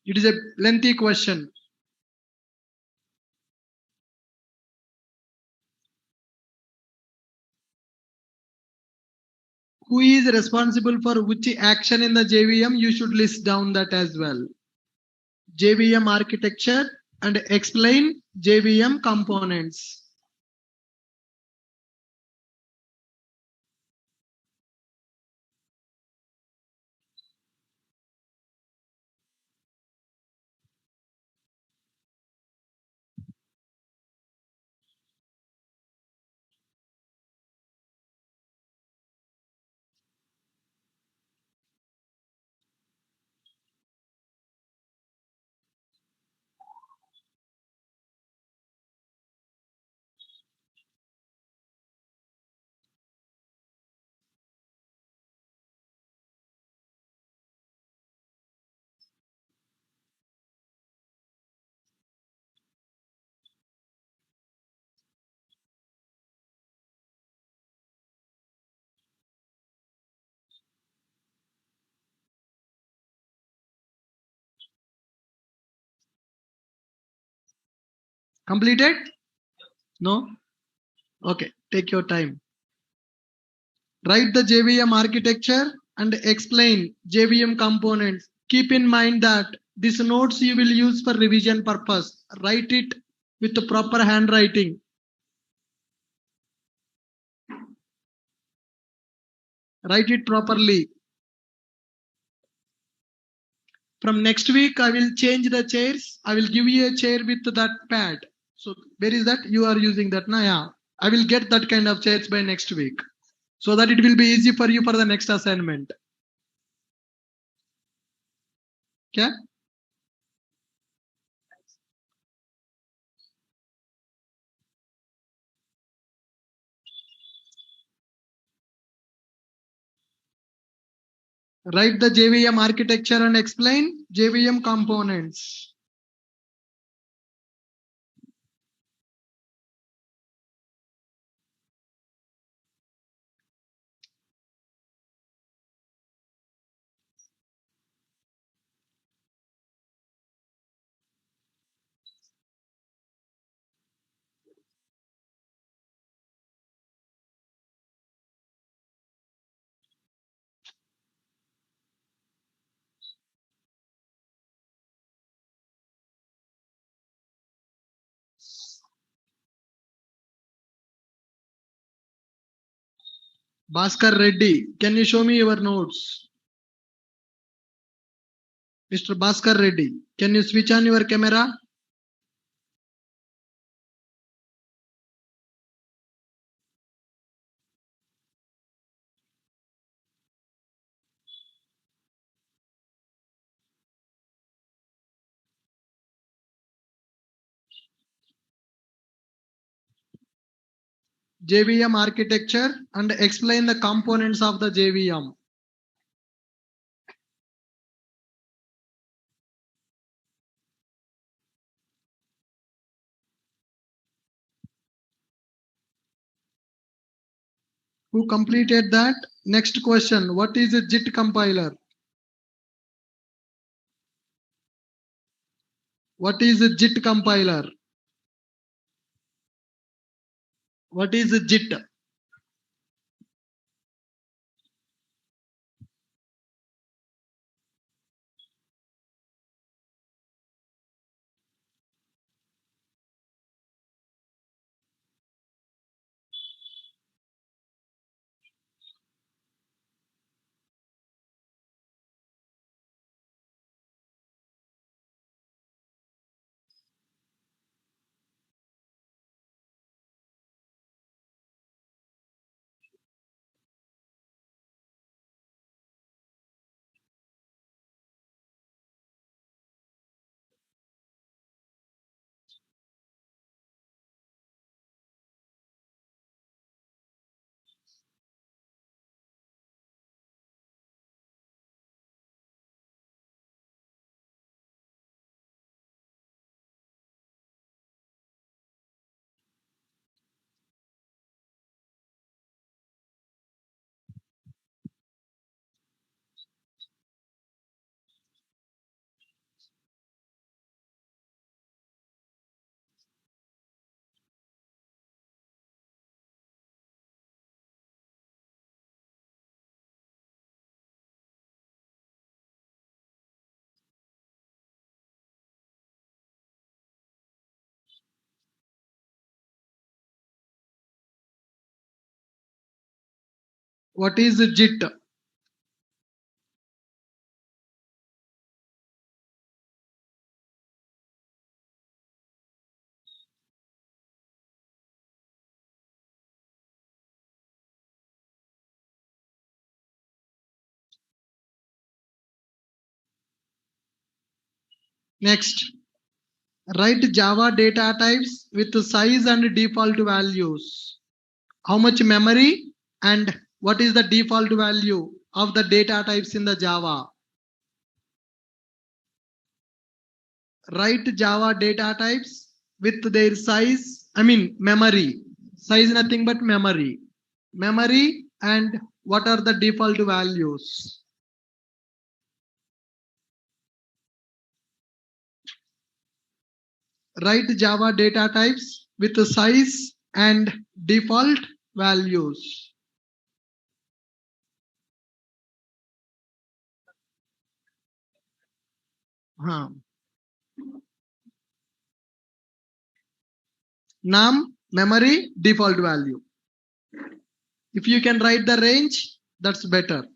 Speaker 1: It is a lengthy question. Who is responsible for which action in the JVM? You should list down that as well. JVM architecture and explain JVM components. Completed? No? Okay, take your time. Write the JVM architecture and explain JVM components. Keep in mind that these notes you will use for revision purpose. Write it with the proper handwriting. Write it properly. From next week, I will change the chairs. I will give you a chair with that pad. So where is that? You are using that now? Yeah. I will get that kind of chairs by next week, so that it will be easy for you for the next assignment. Okay? Write the JVM architecture and explain JVM components. Bhaskar Reddy, can you show me your notes? Mr. Bhaskar Reddy, can you switch on your camera? JVM architecture and explain the components of the JVM. Who completed that? Next question. What is a JIT compiler? What is a JIT compiler? What is a JIT? What is a JIT? Next, write Java data types with size and default values. How much memory and what is the default value of the data types in the Java? Write Java data types with their size, memory. Size nothing but memory. Memory and what are the default values? Write Java data types with size and default values. Huh. Num, memory, default value. If you can write the range, that's better.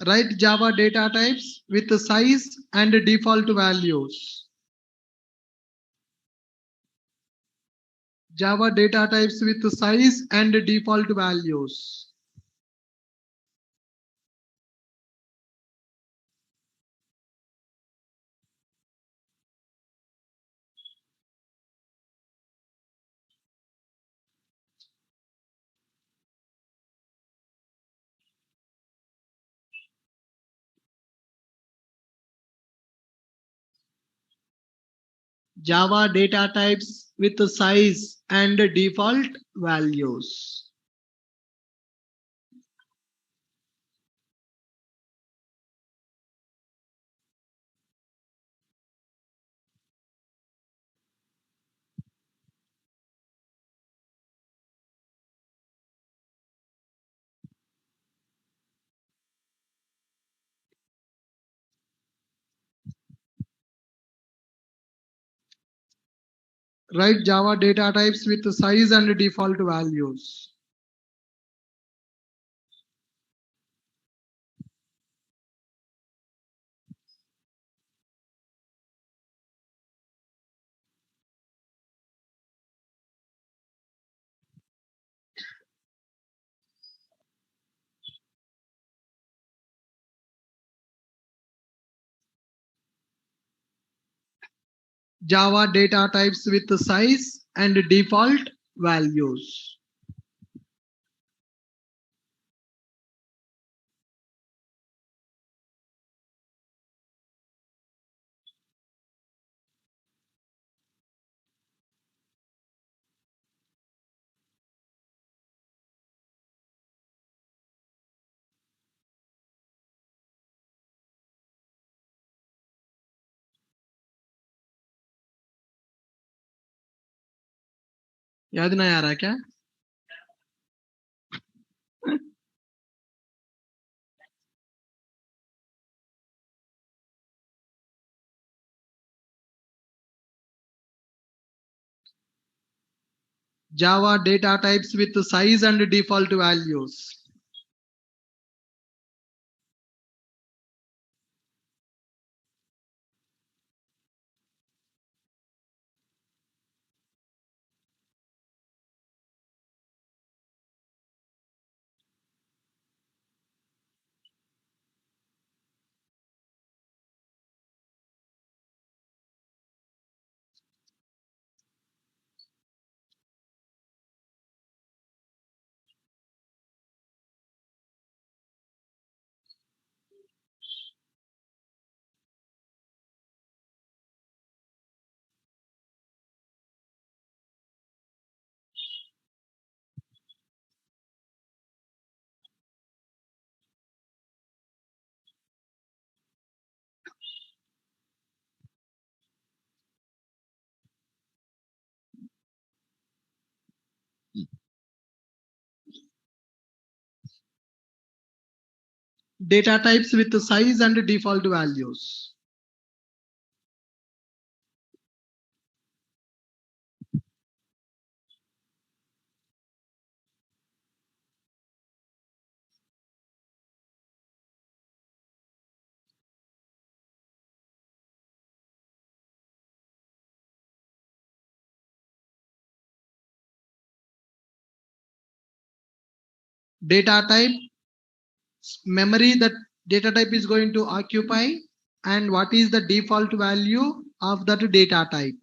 Speaker 1: Write Java data types with size and default values. Java data types with size and default values. Java data types with size and default values. Write Java data types with size and default values. Java data types with size and default values. याद नहीं आ रहा क्या? Java data types with size and default values. Data types with size and default values. Data type, memory that data type is going to occupy, and what is the default value of that data type.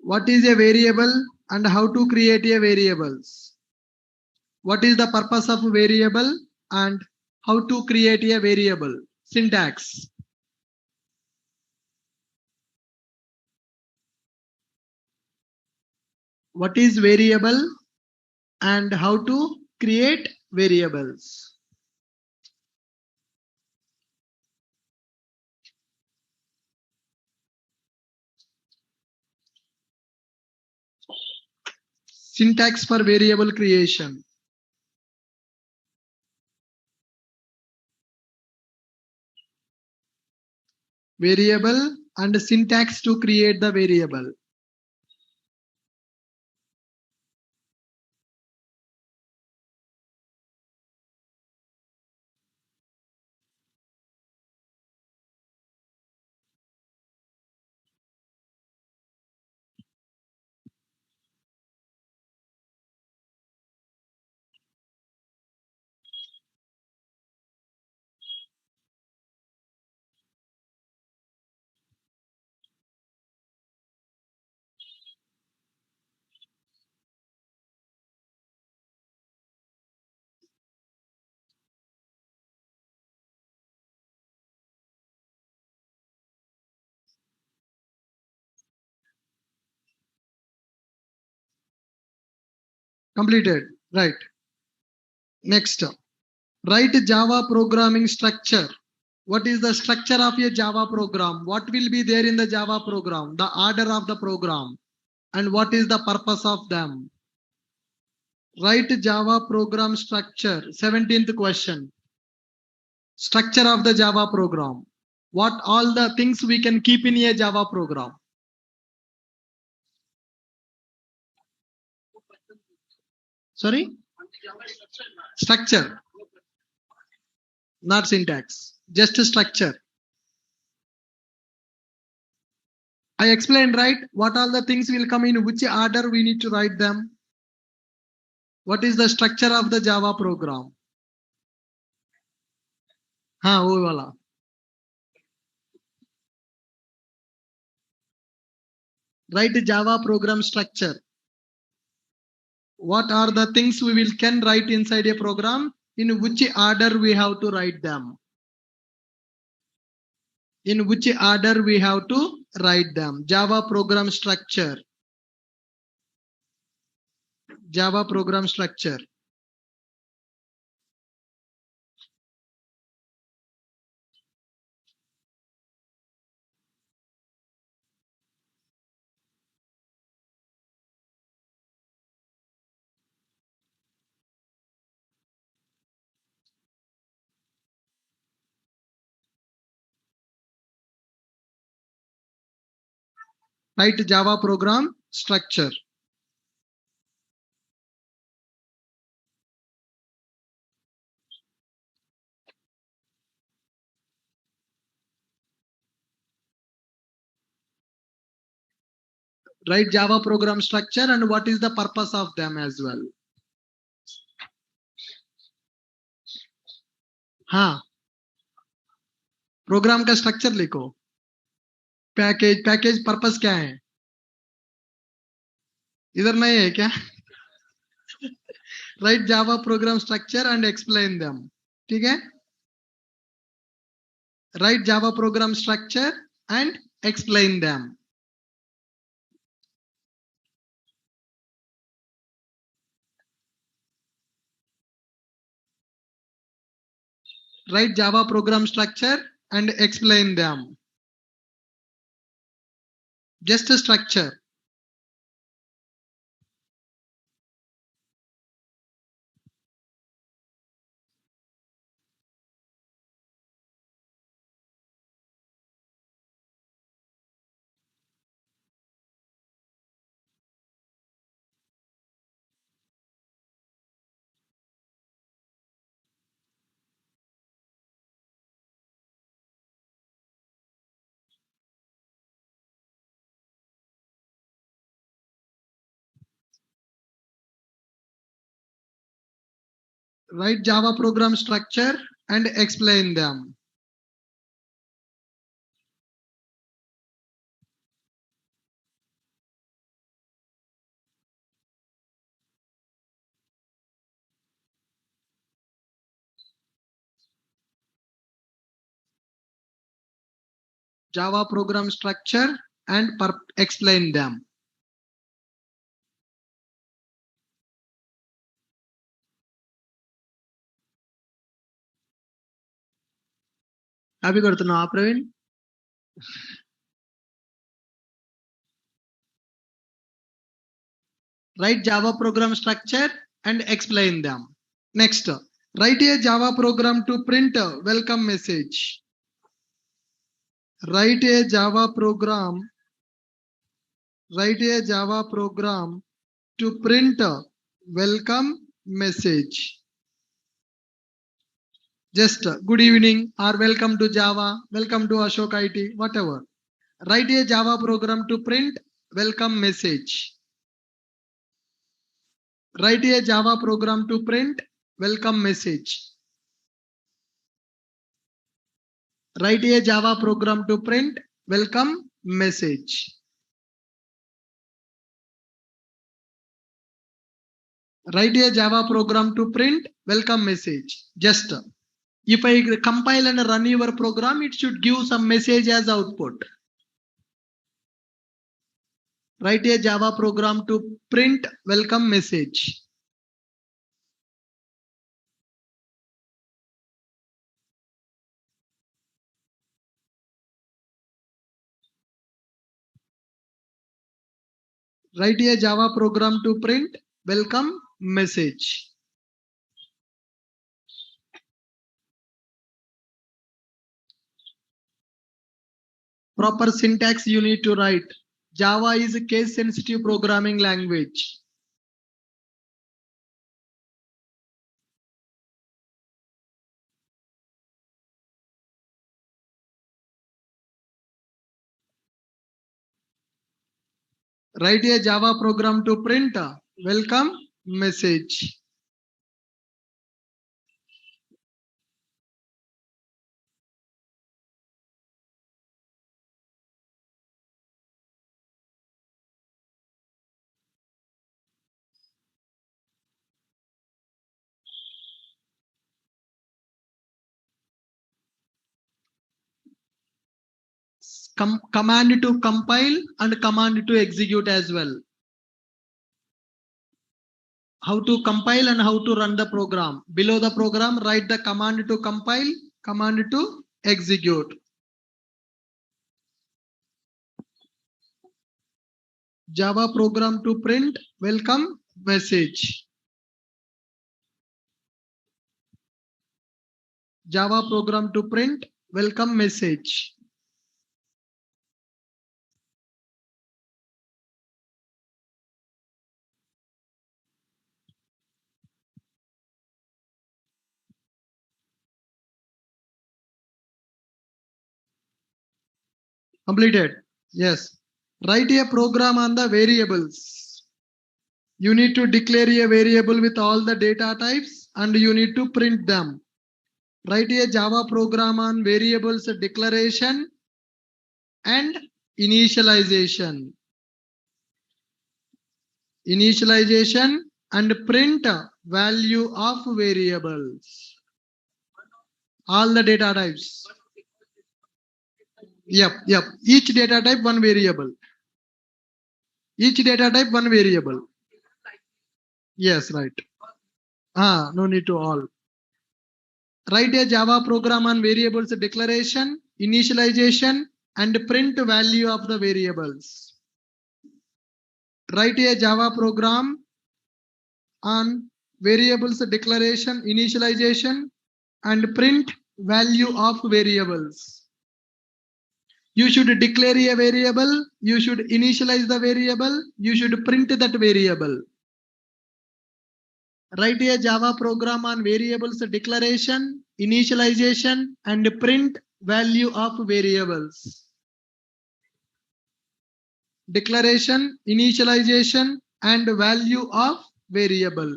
Speaker 1: What is a variable and how to create a variables? What is the purpose of variable and how to create a variable? Syntax. What is variable and how to create variables? Syntax for variable creation. Variable and syntax to create the variable. Completed. Right. Next. Write Java programming structure. What is the structure of a Java program? What will be there in the Java program? The order of the program. And what is the purpose of them? Write Java program structure. 17th question. Structure of the Java program. What all the things we can keep in a Java program? Sorry? Structure. Not syntax. Just structure. I explained, right? What all the things will come in which order we need to write them. What is the structure of the Java program? हाँ वो वाला. Write Java program structure. What are the things we will can write inside a program? In which order we have to write them? In which order we have to write them? Java program structure. Java program structure. Write Java program structure. Write Java program structure and what is the purpose of them as well. हाँ, programme का structure लिखो. Package purpose क्या है? इधर नहीं है क्या? Write Java program structure and explain them. ठीक है? Write Java program structure and explain them. Write Java program structure and explain them. Just a structure. Write Java program structure and explain them. Java program structure and explain them. अभी करते ना आप Praveen. Write Java program structure and explain them. Next, write a Java program to print a welcome message. Write a Java program. Write a Java program to print a welcome message. Just good evening or welcome to Java, welcome to Ashok IT, whatever. Write a Java program to print welcome message. Write a Java program to print welcome message. Write a Java program to print welcome message. Write a Java program to print welcome message. Just if I compile and run your program, it should give some message as output. Write a Java program to print welcome message. Write a Java program to print welcome message. Proper syntax you need to write. Java is a case sensitive programming language. Write a Java program to print welcome message. command to compile and command to execute as well. How to compile and how to run the program. Below the program, write the command to compile, command to execute. Java program to print welcome message. Java program to print welcome message. Completed. Yes. Write a program on the variables. You need to declare a variable with all the data types and you need to print them. Write a Java program on variables declaration and initialization. Initialization and print value of variables. All the data types. Yep. Each data type one variable. Each data type one variable. Yes, right. No need to all. Write a Java program on variables declaration, initialization, and print value of the variables. Write a Java program on variables declaration, initialization, and print value of variables. You should declare a variable, you should initialize the variable, you should print that variable. Write a Java program on variables declaration, initialization, and print value of variables. Declaration, initialization, and value of variable.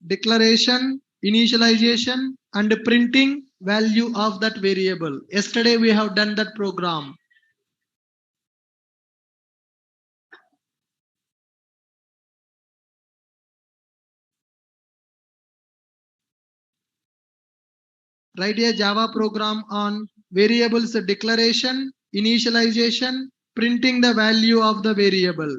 Speaker 1: Declaration, initialization, and printing value of that variable. Yesterday we have done that program. Write a Java program on variables declaration, initialization, printing the value of the variable.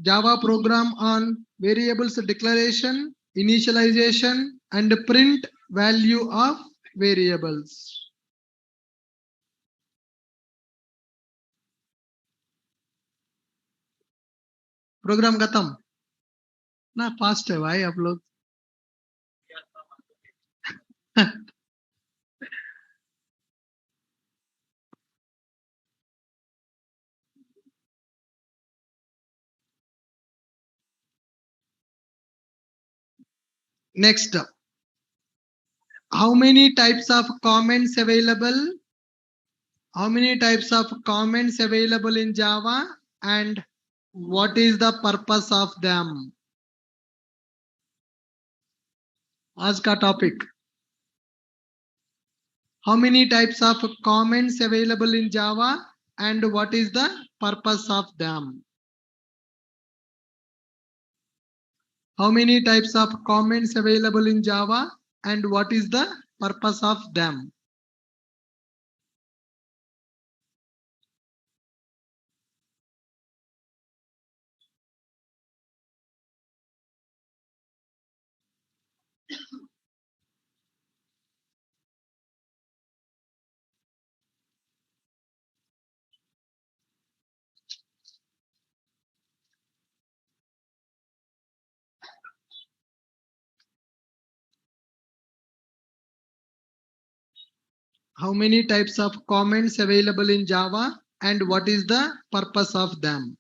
Speaker 1: Java program on variables declaration, initialization, and print value of variables. Program खत्म ना fast है भाई आप लोग. Next, how many types of comments available? How many types of comments available in Java and what is the purpose of them? आज का topic. How many types of comments available in Java and what is the purpose of them? How many types of comments available in Java and what is the purpose of them? How many types of comments available in Java and what is the purpose of them?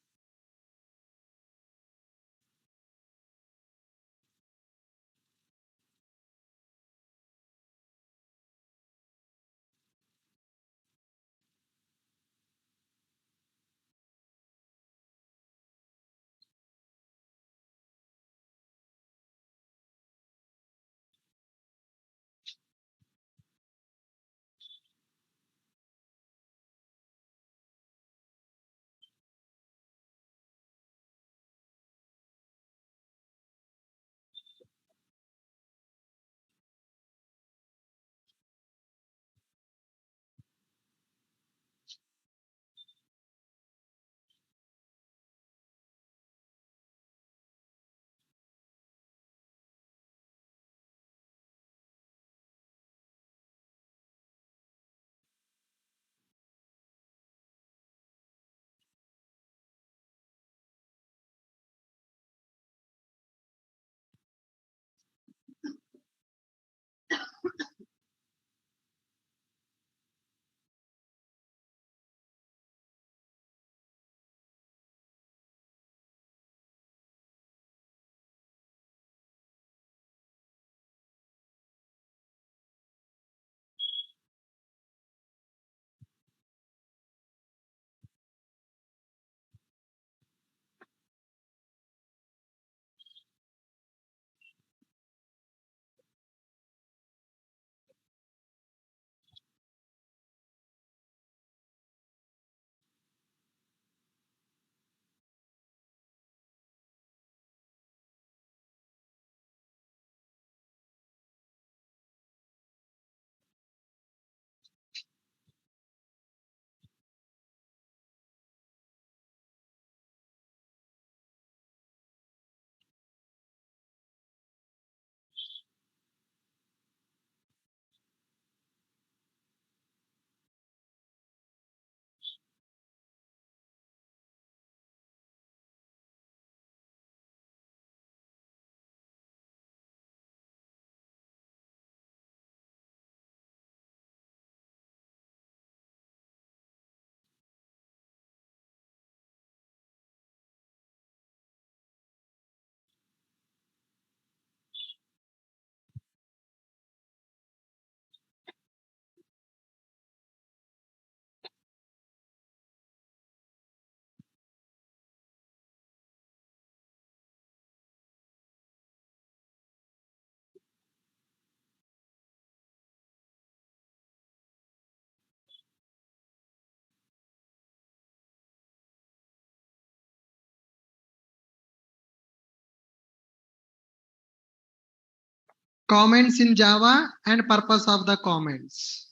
Speaker 1: Comments in Java and purpose of the comments.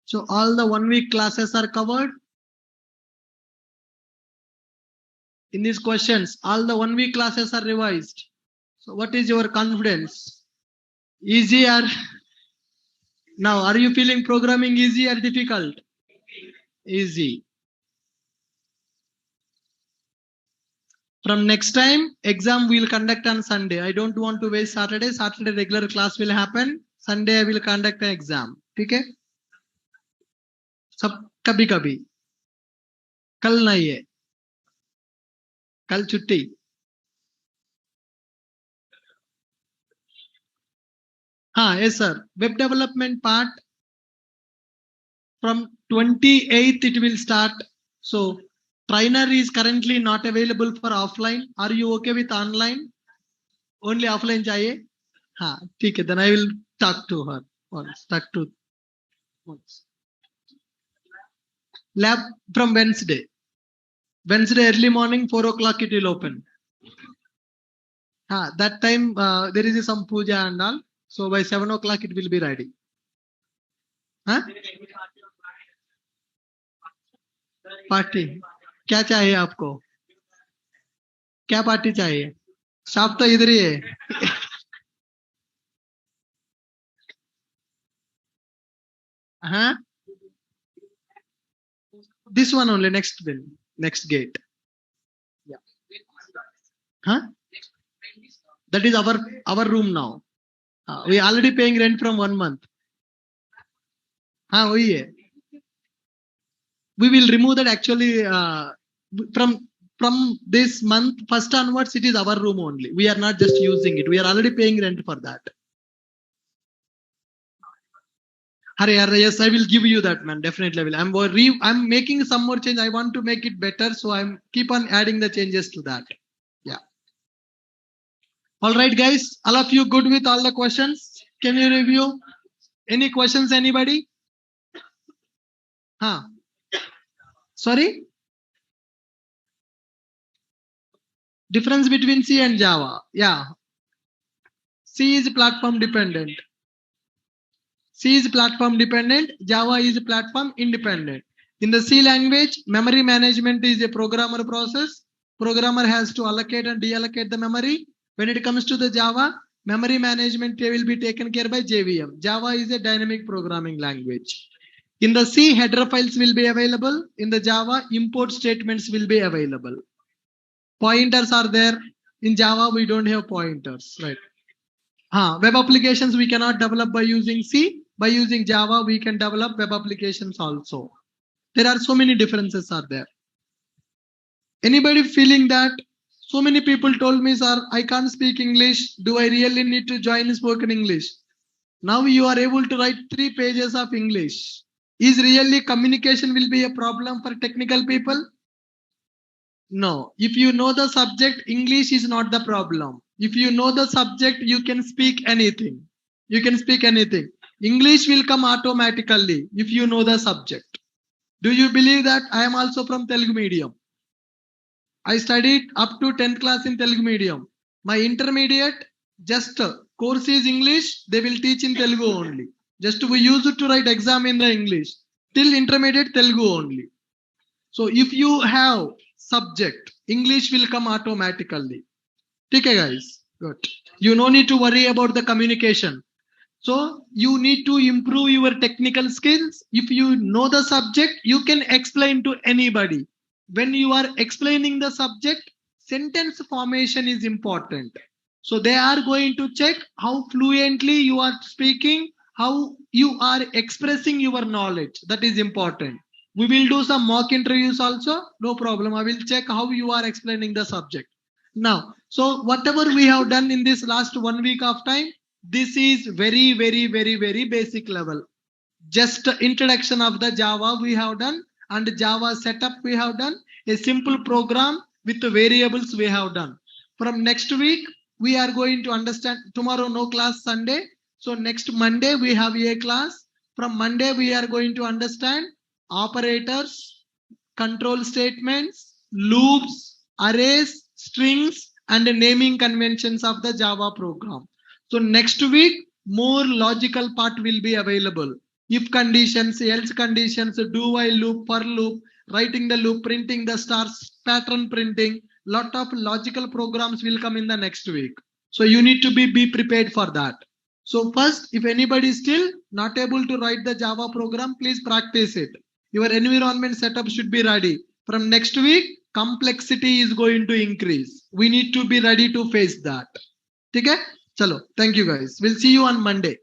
Speaker 1: So all the 1 week classes are covered in these questions. All the 1 week classes are revised. So what is your confidence? Easy or now are you feeling programming easy or difficult? Easy. From next time, exam we'll conduct on Sunday. I don't want to waste Saturday. Saturday regular class will happen. Sunday I will conduct an exam. Okay? सब कभी कभी कल नहीं है कल छुट्टी हाँ yes sir web development part from 28th it will start so trainer is currently not available for offline are you okay with online only offline चाहिए हाँ ठीक है then I will talk to her once talk to once lab from Wednesday early morning 4 o'clock it will open that time there is some puja and all so by 7 o'clock it will be ready हाँ party क्या चाहिए आपको क्या party चाहिए Shop to idhar hi hai. This one only, next bill, next gate. Yeah. Huh? That is our room now. We already paying rent from 1 month. हाँ वही है. We will remove that actually from this month first onwards. It is our room only. We are not just using it. We are already paying rent for that. Hare, yes, I will give you that, man. Definitely, I will. I'm making some more change. I want to make it better, so I'm keep on adding the changes to that. Yeah. All right, guys. All of you good with all the questions? Can you review? Any questions, anybody? Huh? Sorry? Difference between C and Java. Yeah. C is platform dependent. C is platform dependent. Java is platform independent. In the C language, memory management is a programmer process. Programmer has to allocate and deallocate the memory. When it comes to the Java, memory management will be taken care by JVM. Java is a dynamic programming language. In the C, header files will be available. In the Java, import statements will be available. Pointers are there. In Java, we don't have pointers, right? Web applications we cannot develop by using C. By using Java, we can develop web applications also. There are so many differences are there. Anybody feeling that? So many people told me, sir, I can't speak English. Do I really need to join spoken English? Now you are able to write 3 pages of English. Is really communication will be a problem for technical people? No. If you know the subject, English is not the problem. If you know the subject, you can speak anything. You can speak anything. English will come automatically if you know the subject. Do you believe that? I am also from Telugu medium. I studied up to 10th class in Telugu medium. My intermediate, just course is English. They will teach in Telugu only. Just we use it to write exam in the English. Till intermediate Telugu only. So if you have subject, English will come automatically. Okay, guys. Good. You no need to worry about the communication. So you need to improve your technical skills. If you know the subject, you can explain to anybody. When you are explaining the subject, sentence formation is important. So they are going to check how fluently you are speaking, how you are expressing your knowledge. That is important. We will do some mock interviews also. No problem. I will check how you are explaining the subject. Now, so whatever we have done in this last 1 week of time, this is very basic level. Just introduction of the Java we have done and Java setup we have done. A simple program with the variables we have done. From next week, we are going to understand. Tomorrow no class, Sunday. So next Monday we have a class. From Monday we are going to understand operators, control statements, loops, arrays, strings, and naming conventions of the Java program. So next week, more logical part will be available. If conditions, else conditions, do while loop, for loop, writing the loop, printing the stars, pattern printing, lot of logical programs will come in the next week. So you need to be prepared for that. So first, if anybody is still not able to write the Java program, please practice it. Your environment setup should be ready. From next week, complexity is going to increase. We need to be ready to face that. Okay? Chalo. Thank you guys. We'll see you on Monday.